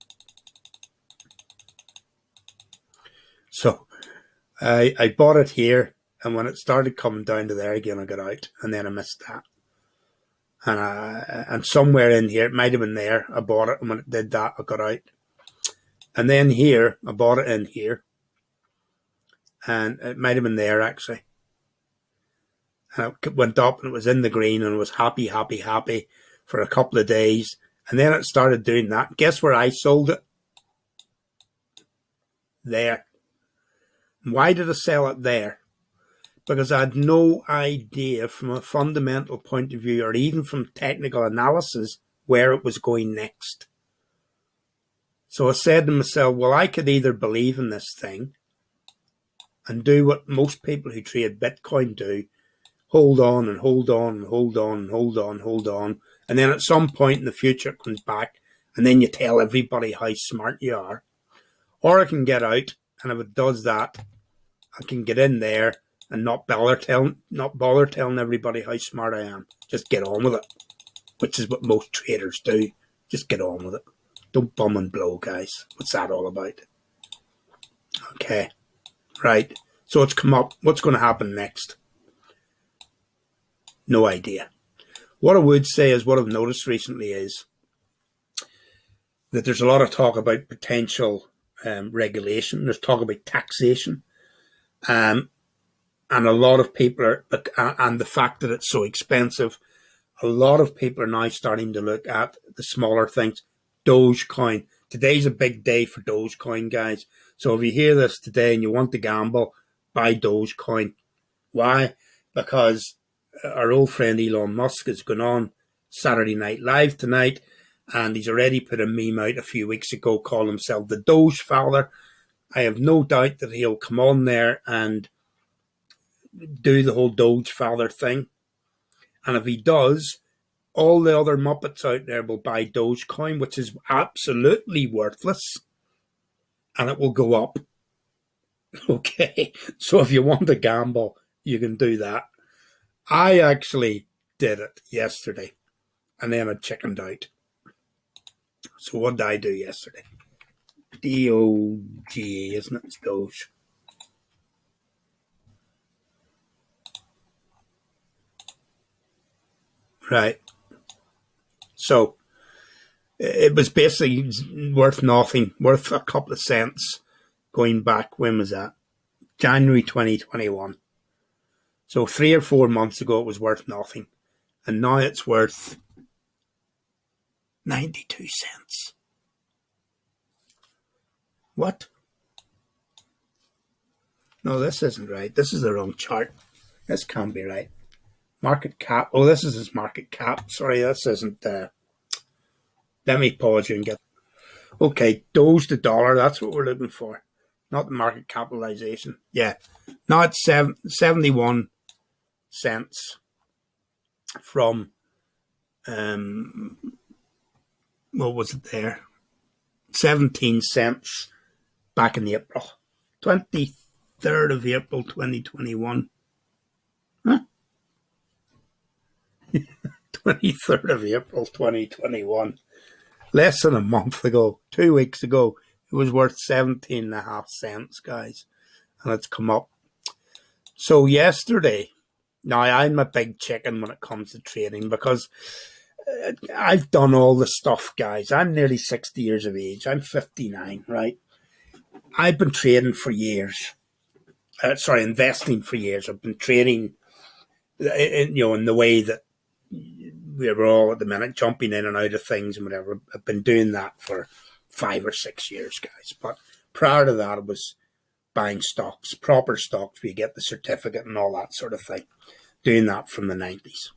So I bought it here, and when it started coming down to there again, I got out, and then I missed that. And somewhere in here, it might have been there, I bought it, and when it did that, I got out. And then here, I bought it in here, and it might have been there, actually. And it went up, and it was in the green, and it was happy for a couple of days. And then it started doing that. Guess where I sold it? There. Why did I sell it there? Because I had no idea from a fundamental point of view or even from technical analysis where it was going next. So I said to myself, well, I could either believe in this thing and do what most people who trade Bitcoin do, hold on and hold on and hold on and hold on and hold on. And then at some point in the future it comes back and then you tell everybody how smart you are. Or I can get out, and if it does that, I can get in there and not bother telling everybody how smart I am. Just get on with it, which is what most traders do. Just get on with it. Don't bum and blow, guys. What's that all about? Okay, right. So it's come up. What's going to happen next? No idea. What I would say is what I've noticed recently is that there's a lot of talk about potential regulation. There's talk about taxation. And a lot of people are, and the fact that it's so expensive, a lot of people are now starting to look at the smaller things. Dogecoin. Today's a big day for Dogecoin, guys. So if you hear this today and you want to gamble, buy Dogecoin. Why? Because our old friend Elon Musk has gone on Saturday Night Live tonight, and he's already put a meme out a few weeks ago calling himself the Doge Father. I have no doubt that he'll come on there and do the whole Doge Father thing. And if he does, all the other Muppets out there will buy Dogecoin, which is absolutely worthless, and it will go up. Okay, so if you want to gamble, you can do that. I actually did it yesterday, and then I chickened out. So what did I do yesterday? D-O-G-E, isn't it? It's Doge. Right. So it was basically worth nothing, worth a couple of cents going back. When was that? January 2021. So 3 or 4 months ago it was worth nothing. And now it's worth 92 cents. What? No, this isn't right. This is the wrong chart. This can't be right. Market cap. Oh, this is his market cap. Sorry, this isn't. Let me pause you and get. Okay, Doge to dollar. That's what we're looking for. Not the market capitalization. Yeah. Now it's 71 cents from, what was it there? 17 cents back in April. 23rd of April 2021. Huh? 23rd of April 2021. Less than a month ago, 2 weeks ago, it was worth 17.5 cents, guys. And it's come up. So yesterday, now I'm a big chicken when it comes to trading because I've done all the stuff, guys. I'm nearly 60 years of age. I'm 59, right? I've been trading for years. Investing for years. I've been trading, in the way that we're all at the minute jumping in and out of things and whatever. I've been doing that for 5 or 6 years, guys. But prior to that, I was buying stocks, proper stocks, where you get the certificate and all that sort of thing. Doing that from the 90s,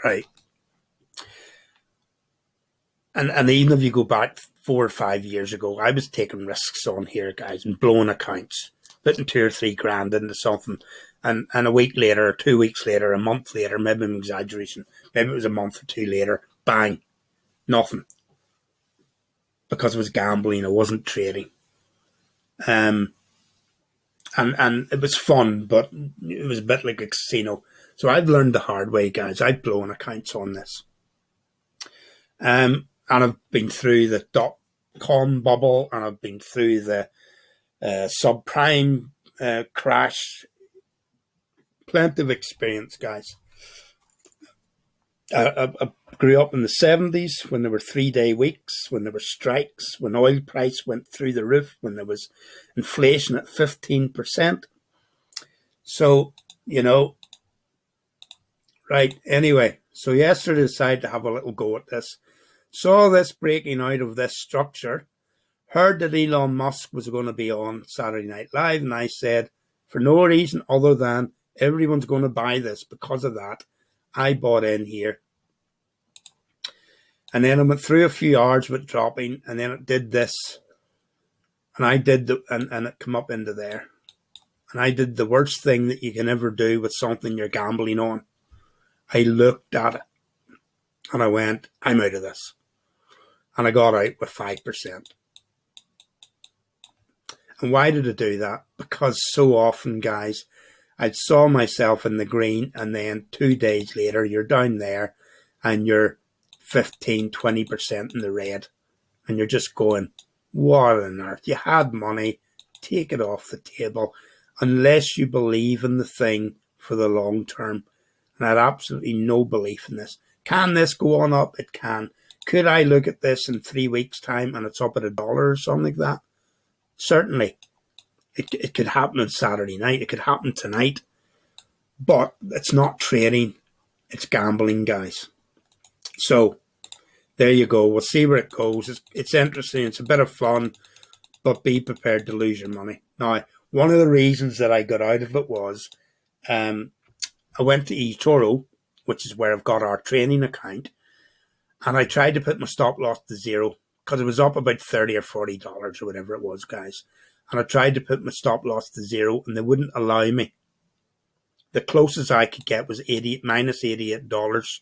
right? And even if you go back 4 or 5 years ago, I was taking risks on here, guys, and blowing accounts, putting 2 or 3 grand into something, and a week later, or 2 weeks later, a month later, maybe I'm exaggerating, maybe it was a month or two later, bang, nothing. Because it was gambling, it wasn't trading. And it was fun, but it was a bit like a casino. So I've learned the hard way, guys. I've blown accounts on this. And I've been through the dot-com bubble, and I've been through the subprime crash. Plenty of experience, guys. I grew up in the 70s when there were 3-day weeks, when there were strikes, when oil price went through the roof, when there was inflation at 15%. So, right, anyway, so yesterday I decided to have a little go at this. Saw this breaking out of this structure, heard that Elon Musk was going to be on Saturday Night Live, and I said, for no reason other than everyone's going to buy this because of that, I bought in here. And then I went through a few hours with dropping, and then it did this. And I did and it come up into there. And I did the worst thing that you can ever do with something you're gambling on. I looked at it and I went, I'm out of this. And I got out with 5%. And why did I do that? Because so often, guys, I saw myself in the green, and then 2 days later, you're down there and you're 15, 20% in the red. And you're just going, what on earth? You had money, take it off the table, unless you believe in the thing for the long term. And I had absolutely no belief in this. Can this go on up? It can. Could I look at this in 3 weeks' time and it's up at $1 or something like that? Certainly. It could happen on Saturday night. It could happen tonight. But it's not trading. It's gambling, guys. So, there you go. We'll see where it goes. It's interesting. It's a bit of fun. But be prepared to lose your money. Now, one of the reasons that I got out of it was I went to eToro, which is where I've got our training account, and I tried to put my stop loss to 0 because it was up about $30 or $40 or whatever it was, guys. And I tried to put my stop loss to 0, and they wouldn't allow me. The closest I could get was minus $88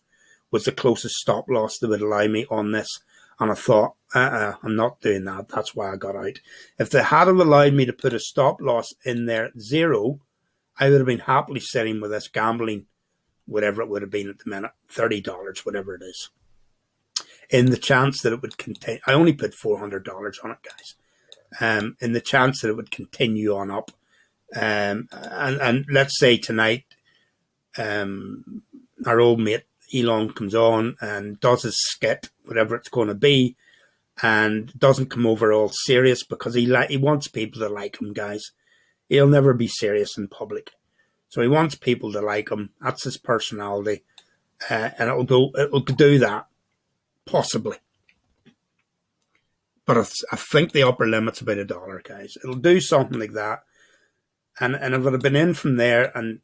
was the closest stop loss they would allow me on this. And I thought, I'm not doing that. That's why I got out. If they had allowed me to put a stop loss in there at 0, I would have been happily sitting with this gambling, whatever it would have been at the minute, $30, whatever it is. In the chance that it would continue, I only put $400 on it, guys. In the chance that it would continue on up. And let's say tonight, our old mate, Elon, comes on and does his skit, whatever it's going to be, and doesn't come over all serious because he wants people to like him, guys. He'll never be serious in public. So he wants people to like him. That's his personality. And it'll do that, possibly. But I think the upper limit's about $1, guys. It'll do something like that. And if it had been in from there and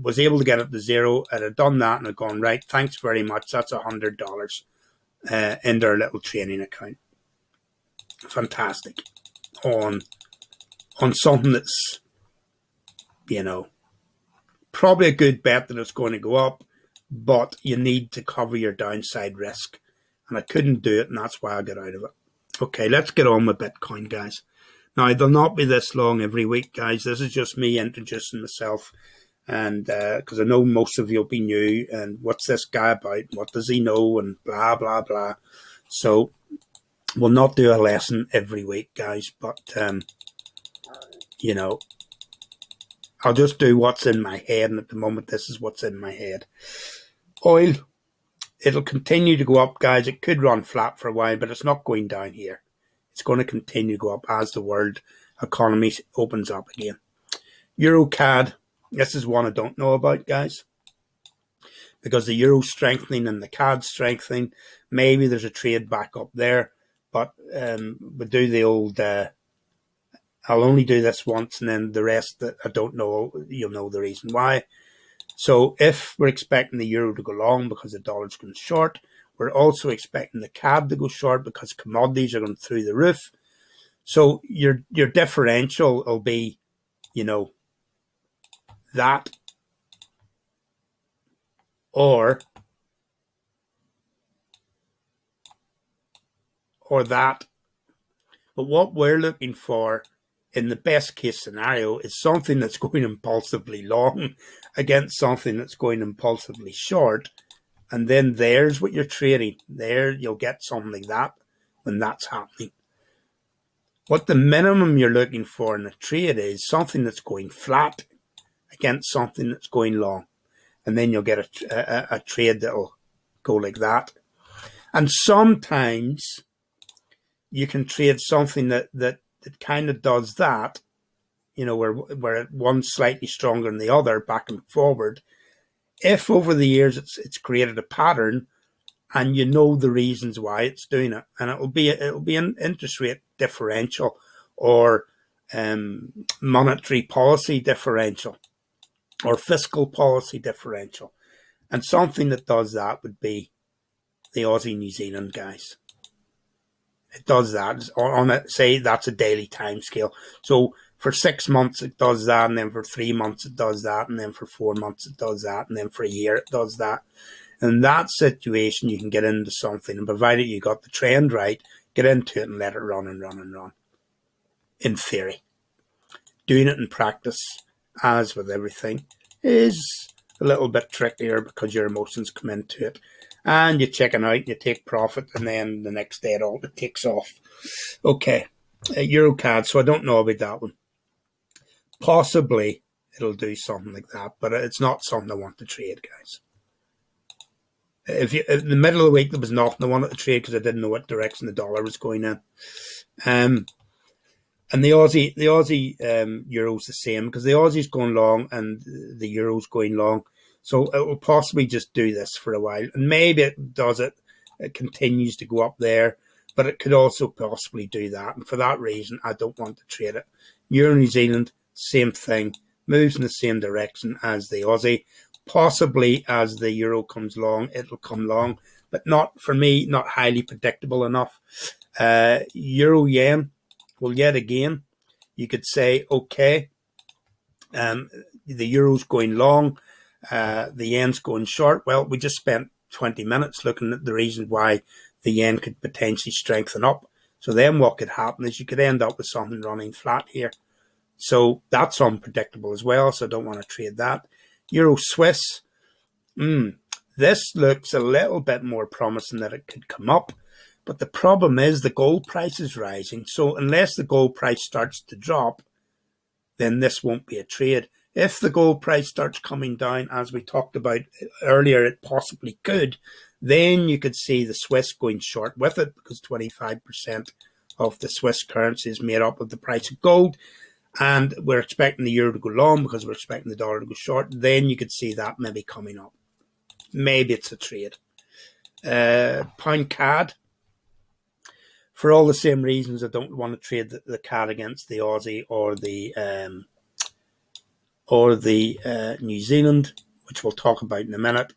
was able to get it to 0, I'd have done that and had gone, right, thanks very much. That's $100 in their little training account. Fantastic. On something that's, probably a good bet that it's going to go up, but you need to cover your downside risk. And I couldn't do it, and that's why I got out of it. Okay, let's get on with Bitcoin, guys. Now, they'll not be this long every week, guys. This is just me introducing myself. And because I know most of you will be new, and what's this guy about? What does he know? And blah, blah, blah. So we'll not do a lesson every week, guys. But, I'll just do what's in my head. And at the moment, this is what's in my head. Oil, it'll continue to go up, guys. It could run flat for a while, but it's not going down here. It's going to continue to go up as the world economy opens up again. EuroCAD, this is one I don't know about, guys. Because the Euro strengthening and the CAD strengthening, maybe there's a trade back up there. But we do the old I'll only do this once, and then the rest that I don't know, you'll know the reason why. So if we're expecting the euro to go long because the dollar's going short, we're also expecting the CAD to go short because commodities are going through the roof. So your differential will be, that or that. But what we're looking for in the best case scenario is something that's going impulsively long against something that's going impulsively short. And then there's what you're trading. There you'll get something like that when that's happening. What the minimum you're looking for in a trade is something that's going flat against something that's going long. And then you'll get a trade that'll go like that. And sometimes you can trade something that kind of does that, where one's slightly stronger than the other, back and forward. If over the years it's created a pattern, and you know the reasons why it's doing it, and it'll be an interest rate differential or monetary policy differential or fiscal policy differential, and something that does that would be the Aussie New Zealand, guys. It does that on it. Say that's a daily time scale. So for 6 months it does that, and then for 3 months it does that, and then for 4 months it does that, and then for a year it does that. In that situation, you can get into something, and provided you got the trend right, get into it and let it run and run and run. In theory, doing it in practice, as with everything, is a little bit trickier because your emotions come into it. And you chicken out, you take profit, and then the next day it takes off. Okay, EuroCAD, so I don't know about that one. Possibly it'll do something like that, but it's not something I want to trade, guys. If in the middle of the week there was nothing I wanted to trade because I didn't know what direction the dollar was going in. And the Aussie euro's the same, because the Aussie's going long and the euro's going long. So it will possibly just do this for a while. And maybe it does it continues to go up there, but it could also possibly do that. And for that reason, I don't want to trade it. Euro New Zealand, same thing, moves in the same direction as the Aussie. Possibly as the euro comes long, it'll come long, but not, for me, not highly predictable enough. Euro yen, well, yet again, you could say, okay, the euro's going long, the yen's going short. Well, we just spent 20 minutes looking at the reason why the yen could potentially strengthen up. So then what could happen is you could end up with something running flat here. So that's unpredictable as well, so I don't want to trade that. Euro Swiss, this looks a little bit more promising that it could come up. But the problem is the gold price is rising. So unless the gold price starts to drop, then this won't be a trade. If the gold price starts coming down, as we talked about earlier, it possibly could, then you could see the Swiss going short with it, because 25% of the Swiss currency is made up of the price of gold. And we're expecting the euro to go long because we're expecting the dollar to go short. Then you could see that maybe coming up. Maybe it's a trade. Pound CAD. For all the same reasons, I don't want to trade the CAD against the Aussie or the New Zealand, which we'll talk about in a minute.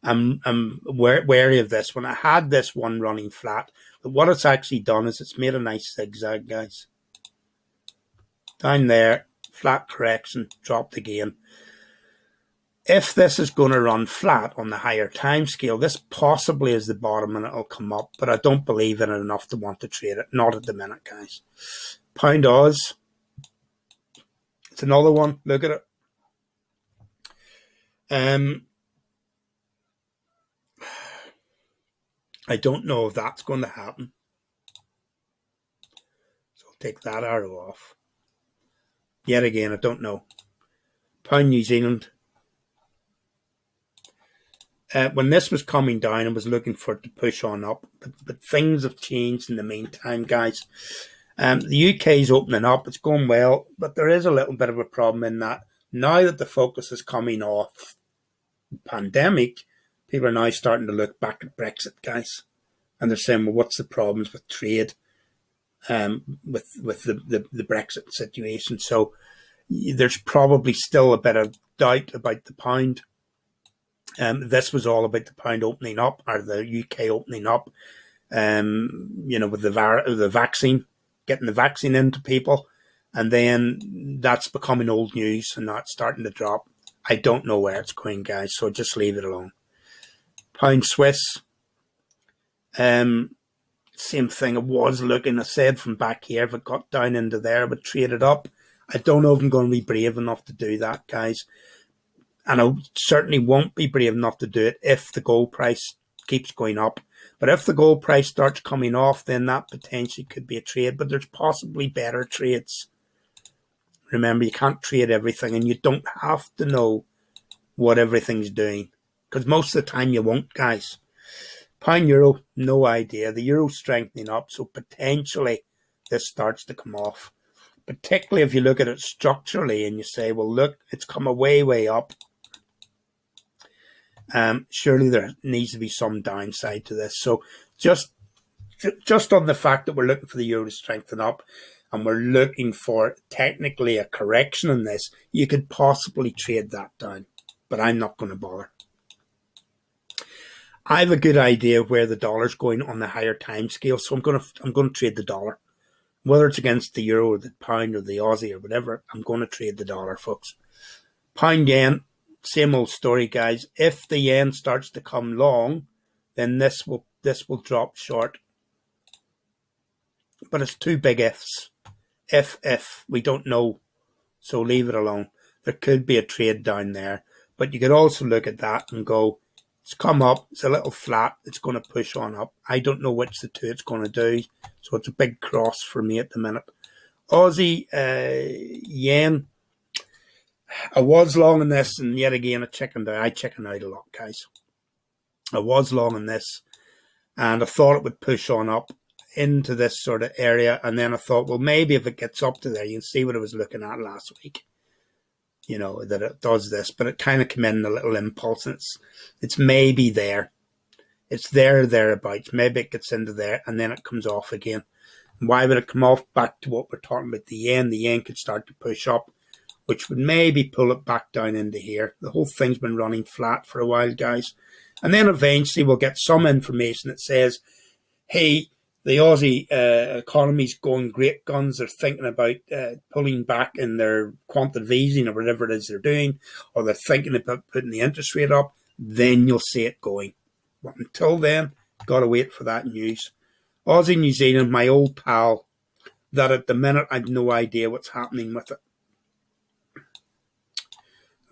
I'm wary of this one. I had this one running flat, but what it's actually done is it's made a nice zigzag, guys. Down there, flat correction, dropped again. If this is going to run flat on the higher time scale, this possibly is the bottom and it'll come up, but I don't believe in it enough to want to trade it. Not at the minute, guys. Pound Oz. It's another one. Look at it. I don't know if that's going to happen. So I'll take that arrow off. Yet again, I don't know. Pound New Zealand. When this was coming down, I was looking for it to push on up, but things have changed in the meantime, guys. The UK is opening up. It's going well, but there is a little bit of a problem in that now that the focus is coming off the pandemic, people are now starting to look back at Brexit, guys. And they're saying, well, what's the problems with trade? with the Brexit situation. So there's probably still a bit of doubt about the pound. This was all about the pound opening up, or the UK opening up, with the vaccine, getting the vaccine into people. And then that's becoming old news and that's starting to drop. I don't know where it's going, guys, so just leave it alone. Pound Swiss, same thing. It was looking, I said from back here, if it got down into there, it would trade it up. I don't know if I'm going to be brave enough to do that, guys. And I certainly won't be brave enough to do it if the gold price keeps going up. But if the gold price starts coming off, then that potentially could be a trade. But there's possibly better trades. Remember, you can't trade everything, and you don't have to know what everything's doing, because most of the time you won't, guys. Pound euro, no idea. The euro's strengthening up, so potentially this starts to come off. Particularly if you look at it structurally and you say, well, look, it's come a way up. Surely there needs to be some downside to this. So just on the fact that we're looking for the euro to strengthen up, and we're looking for technically a correction in this, you could possibly trade that down. But I'm not going to bother. I have a good idea of where the dollar's going on the higher time scale, so I'm going to trade the dollar. Whether it's against the euro or the pound or the Aussie or whatever, I'm going to trade the dollar, folks. Pound yen, same old story, guys. If the yen starts to come long, then this will drop short. But it's two big ifs. If we don't know, so leave it alone. There could be a trade down there, but you could also look at that and go, it's come up, it's a little flat, it's going to push on up. I don't know which the two it's going to do, so it's a big cross for me at the minute. Aussie yen, I was long in this, and yet again I chickened out a lot, guys. I was long in this, and I thought it would push on up into this sort of area, and then I thought, well, maybe if it gets up to there, you can see what I was looking at last week, that it does this, but it kind of came in a little impulse, and it's maybe there. It's thereabouts. Maybe it gets into there, and then it comes off again. And why would it come off? Back to what we're talking about, the yen. The yen could start to push up, which would maybe pull it back down into here. The whole thing's been running flat for a while, guys. And then eventually we'll get some information that says, hey, the Aussie economy's going great guns. They're thinking about pulling back in their quantitative easing or whatever it is they're doing, or they're thinking about putting the interest rate up. Then you'll see it going. But until then, got to wait for that news. Aussie New Zealand, my old pal, that at the minute I've no idea what's happening with it.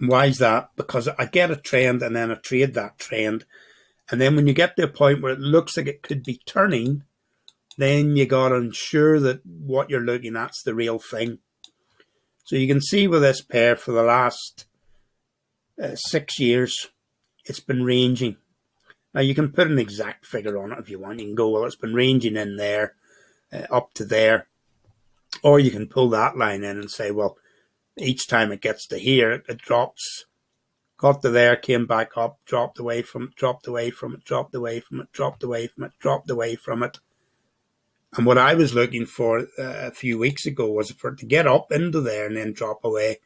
And why is that? Because I get a trend and then I trade that trend. And then when you get to a point where it looks like it could be turning, then you got to ensure that what you're looking at's the real thing. So you can see with this pair for the last 6 years, it's been ranging. Now you can put an exact figure on it if you want. You can go, well, it's been ranging in there, up to there. Or you can pull that line in and say, well, each time it gets to here, it drops. Got to there, came back up, dropped away from it, dropped away from it, dropped away from it, dropped away from it, dropped away from it. And what I was looking for a few weeks ago was for it to get up into there and then drop away.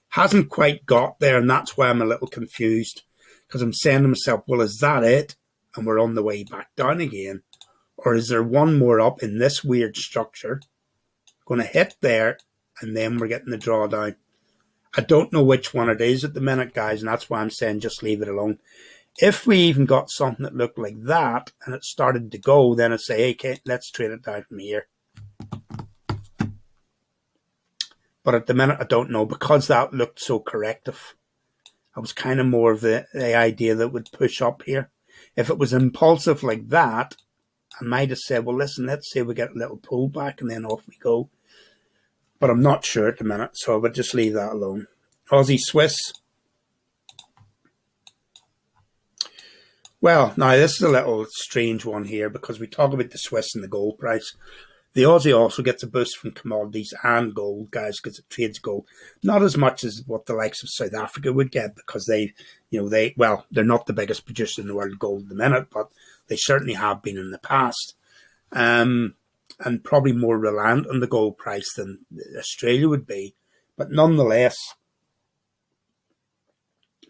Hasn't quite got there, and that's why I'm a little confused. Because I'm saying to myself, well, is that it? And we're on the way back down again. Or is there one more up in this weird structure? Going to hit there, and then we're getting the drawdown. I don't know which one it is at the minute, guys, and that's why I'm saying just leave it alone. If we even got something that looked like that and it started to go, then I'd say, hey, okay, let's trade it down from here. But at the minute, I don't know, because that looked so corrective. I was kind of more of the idea that would push up here. If it was impulsive like that, I might have said, well, listen, let's say we get a little pullback and then off we go. But I'm not sure at the minute, so I would just leave that alone. Aussie Swiss. Well, now this is a little strange one here because we talk about the Swiss and the gold price. The Aussie also gets a boost from commodities and gold, guys, because it trades gold. Not as much as what the likes of South Africa would get because they're not the biggest producer in the world of gold at the minute, but they certainly have been in the past. and probably more reliant on the gold price than Australia would be. But nonetheless,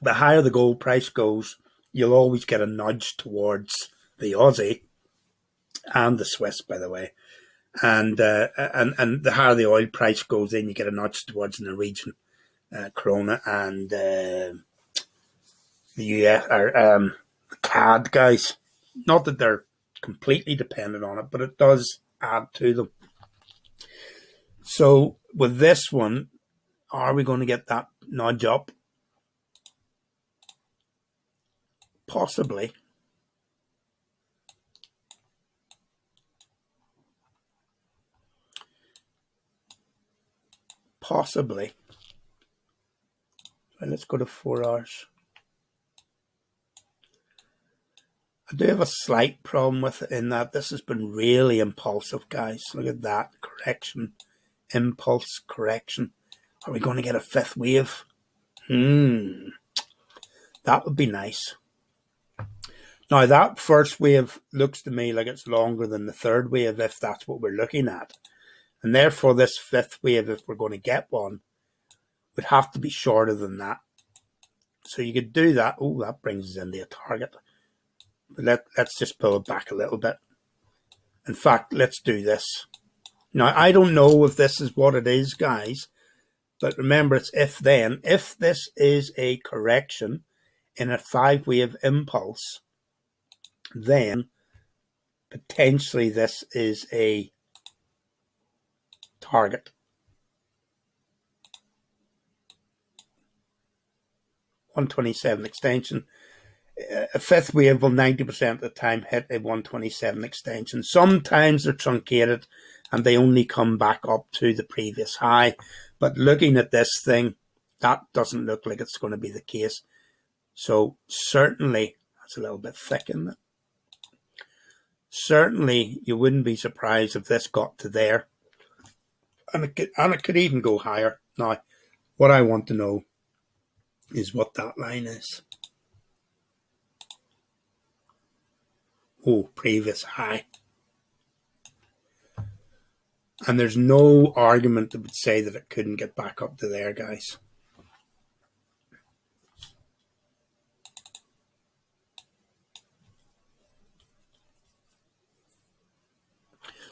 the higher the gold price goes, you'll always get a nudge towards the Aussie and the Swiss, by the way. And the higher the oil price goes in, you get a nudge towards the Norwegian krona and the US or the CAD, guys. Not that they're completely dependent on it, but it does add to them. So with this one, are we going to get that nudge up? Possibly. Possibly. Right, let's go to 4 hours. I do have a slight problem with it in that this has been really impulsive, guys. Look at that. Correction. Impulse correction. Are we going to get a fifth wave? That would be nice. Now, that first wave looks to me like it's longer than the third wave, if that's what we're looking at. And therefore, this fifth wave, if we're going to get one, would have to be shorter than that. So you could do that. Oh, that brings us into a target. But let's just pull it back a little bit. In fact, let's do this. Now, I don't know if this is what it is, guys. But remember, it's if then. If this is a correction in a 5-wave impulse, then potentially this is a target. $127 extension. A fifth wave will 90% of the time hit a 127 extension. Sometimes they're truncated and they only come back up to the previous high. But looking at this thing, that doesn't look like it's going to be the case. So certainly, that's a little bit thick, isn't it? Certainly, you wouldn't be surprised if this got to there. And it could even go higher. Now, what I want to know is what that line is. Oh, previous high. And there's no argument that would say that it couldn't get back up to there, guys.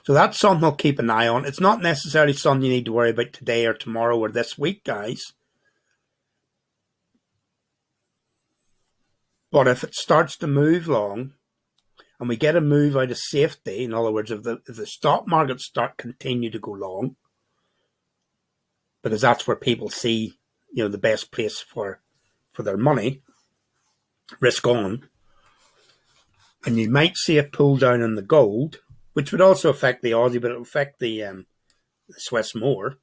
So that's something I'll keep an eye on. It's not necessarily something you need to worry about today or tomorrow or this week, guys. But if it starts to move long, and we get a move out of safety, in other words, if the stock markets continue to go long, because that's where people see, the best place for their money, risk on, and you might see a pull down in the gold, which would also affect the Aussie, but it would affect the Swiss more,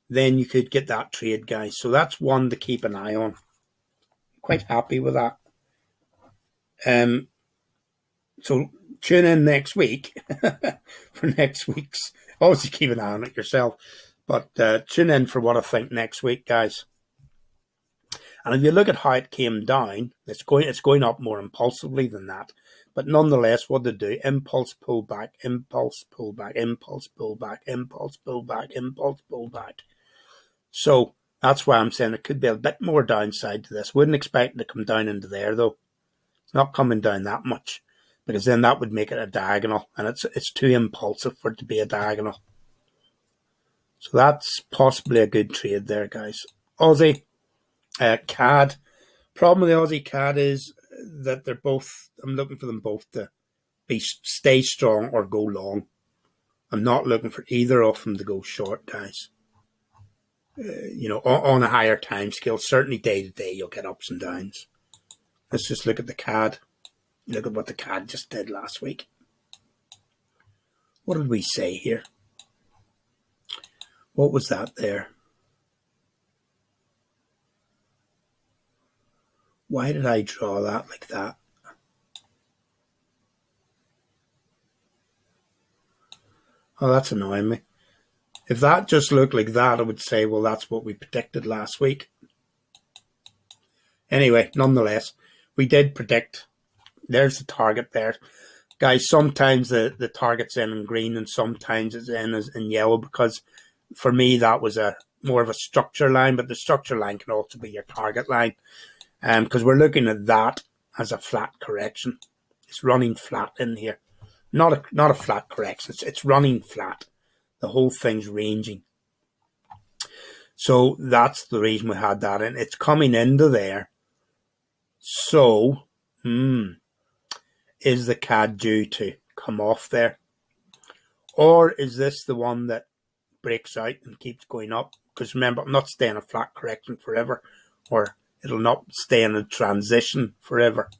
then you could get that trade, guys. So that's one to keep an eye on. Quite happy with that. So tune in next week for next week's. Obviously, keep an eye on it yourself, but tune in for what I think next week, guys. And if you look at how it came down, it's going up more impulsively than that. But nonetheless, what to do? Impulse, pull back, impulse, pull back, impulse, pull back, impulse, pull back, impulse, pull back. So that's why I'm saying it could be a bit more downside to this. Wouldn't expect it to come down into there, though. It's not coming down that much, because then that would make it a diagonal, and it's too impulsive for it to be a diagonal. So that's possibly a good trade there, guys. Aussie CAD. Problem with the Aussie CAD is that they're both, I'm looking for them both to stay strong or go long. I'm not looking for either of them to go short, guys. On a higher time scale, certainly day to day, you'll get ups and downs. Let's just look at the CAD. Look at what the CAD just did last week. What did we say here? What was that there? Why did I draw that like that? Oh, that's annoying me. If that just looked like that, I would say, well, that's what we predicted last week. Anyway, nonetheless, we did predict. There's the target there. Guys, sometimes the target's in green and sometimes it's in yellow, because for me that was a more of a structure line, but the structure line can also be your target line, because we're looking at that as a flat correction. It's running flat in here, not a flat correction. It's running flat. The whole thing's ranging. So that's the reason we had that, and it's coming into there. So, is the CAD due to come off there? Or is this the one that breaks out and keeps going up? Because remember, I'm not staying a flat correction forever, or it'll not stay in a transition forever.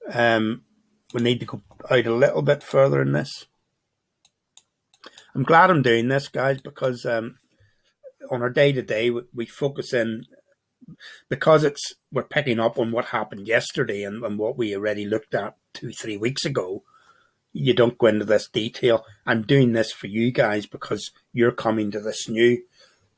We need to go out a little bit further in this. I'm glad I'm doing this, guys, because on our day-to-day, we focus in, because we're picking up on what happened yesterday and what we already looked at 2-3 weeks ago. You don't go into this detail. I'm doing this for you guys because you're coming to this new.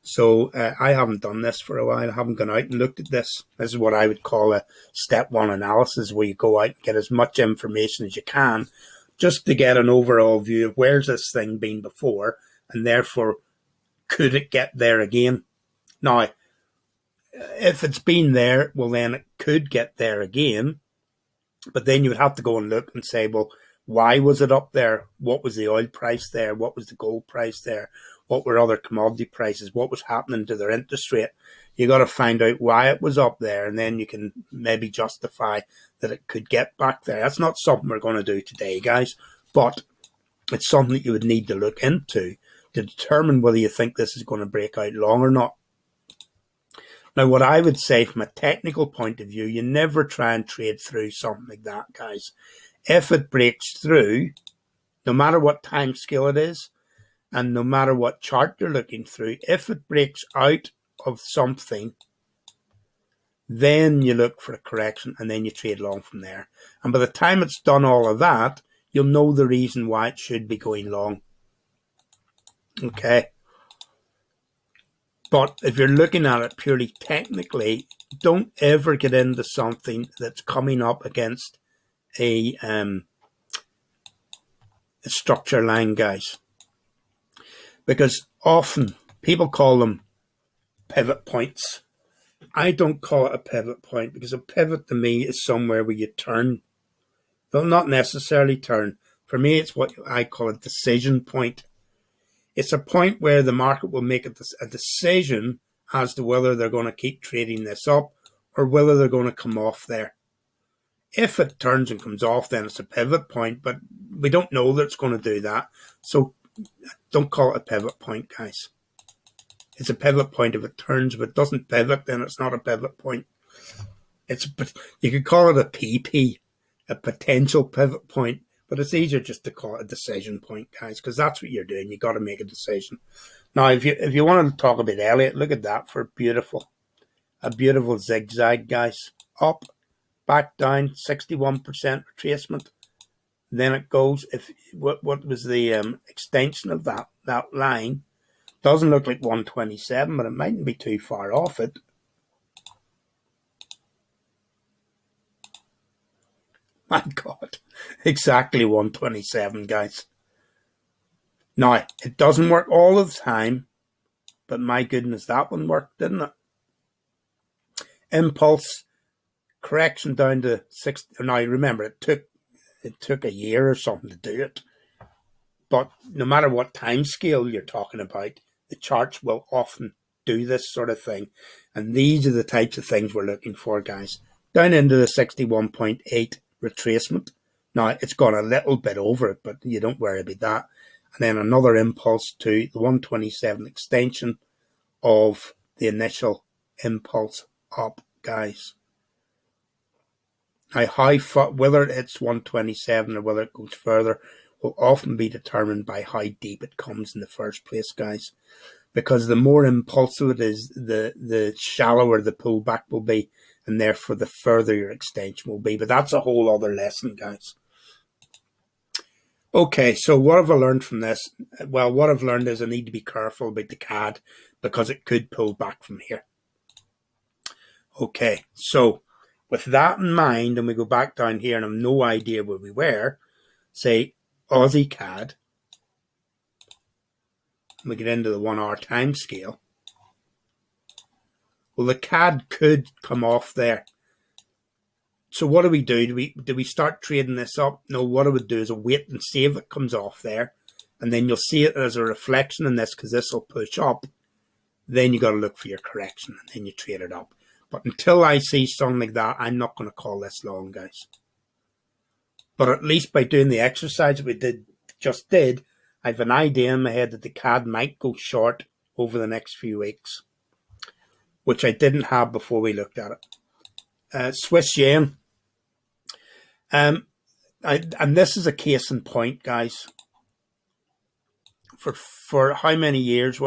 So I haven't done this for a while. I haven't gone out and looked at this. This is what I would call a step one analysis, where you go out and get as much information as you can, just to get an overall view of where's this thing been before, and therefore could it get there again. Now, if it's been there, well, then it could get there again, but then you would have to go and look and say, well, why was it up there? What was the oil price there? What was the gold price there? What were other commodity prices? What was happening to their interest rate? You got to find out why it was up there, and then you can maybe justify that it could get back there. That's not something we're going to do today, guys, but it's something that you would need to look into to determine whether you think this is going to break out long or not. Now, what I would say from a technical point of view, you never try and trade through something like that, guys. If it breaks through, no matter what time scale it is, and no matter what chart you're looking through, if it breaks out of something, then you look for a correction and then you trade long from there. And by the time it's done all of that, you'll know the reason why it should be going long. Okay. But if you're looking at it purely technically, don't ever get into something that's coming up against a structure line, guys. Because often people call them pivot points. I don't call it a pivot point, because a pivot to me is somewhere where you turn. They'll not necessarily turn. For me, it's what I call a decision point. It's a point where the market will make a decision as to whether they're going to keep trading this up or whether they're going to come off there. If it turns and comes off, then it's a pivot point, but we don't know that it's going to do that. So don't call it a pivot point, guys. It's a pivot point if it turns. If it doesn't pivot, then it's not a pivot point. You could call it a PP, a potential pivot point, but it's easier just to call it a decision point, guys, because that's what you're doing. You got to make a decision. Now, if you want to talk about Elliott, look at that for a beautiful zigzag, guys. Up, back down, 61% retracement. Then it goes. What was the extension of that line? Doesn't look like 127, but it mightn't be too far off it. My God, exactly 127, guys. Now, it doesn't work all the time, but my goodness, that one worked, didn't it? Impulse, correction down to 60. Now, remember, it took a year or something to do it. But no matter what time scale you're talking about, the charts will often do this sort of thing. And these are the types of things we're looking for, guys. Down into the 61.8 retracement. Now, it's gone a little bit over it, but you don't worry about that. And then another impulse to the 127 extension of the initial impulse up, guys. Now, whether it's 127 or whether it goes further will often be determined by how deep it comes in the first place, guys. Because the more impulsive it is, the shallower the pullback will be, and therefore the further your extension will be. But that's a whole other lesson, guys. Okay, so what have I learned from this? Well, what I've learned is I need to be careful about the CAD because it could pull back from here. Okay, so With that in mind, and we go back down here and have no idea where we were, say Aussie CAD, we get into the 1 hour time scale. Well, the CAD could come off there. So what do? Do we start trading this up? No, what I would do is wait and see if it comes off there. And then you'll see it as a reflection in this because this will push up. Then you got to look for your correction and then you trade it up. But until I see something like that, I'm not going to call this long, guys. But at least by doing the exercise that we just did, I have an idea in my head that the CAD might go short over the next few weeks, which I didn't have before we looked at it. Swiss yen. And this is a case in point, guys. For how many years was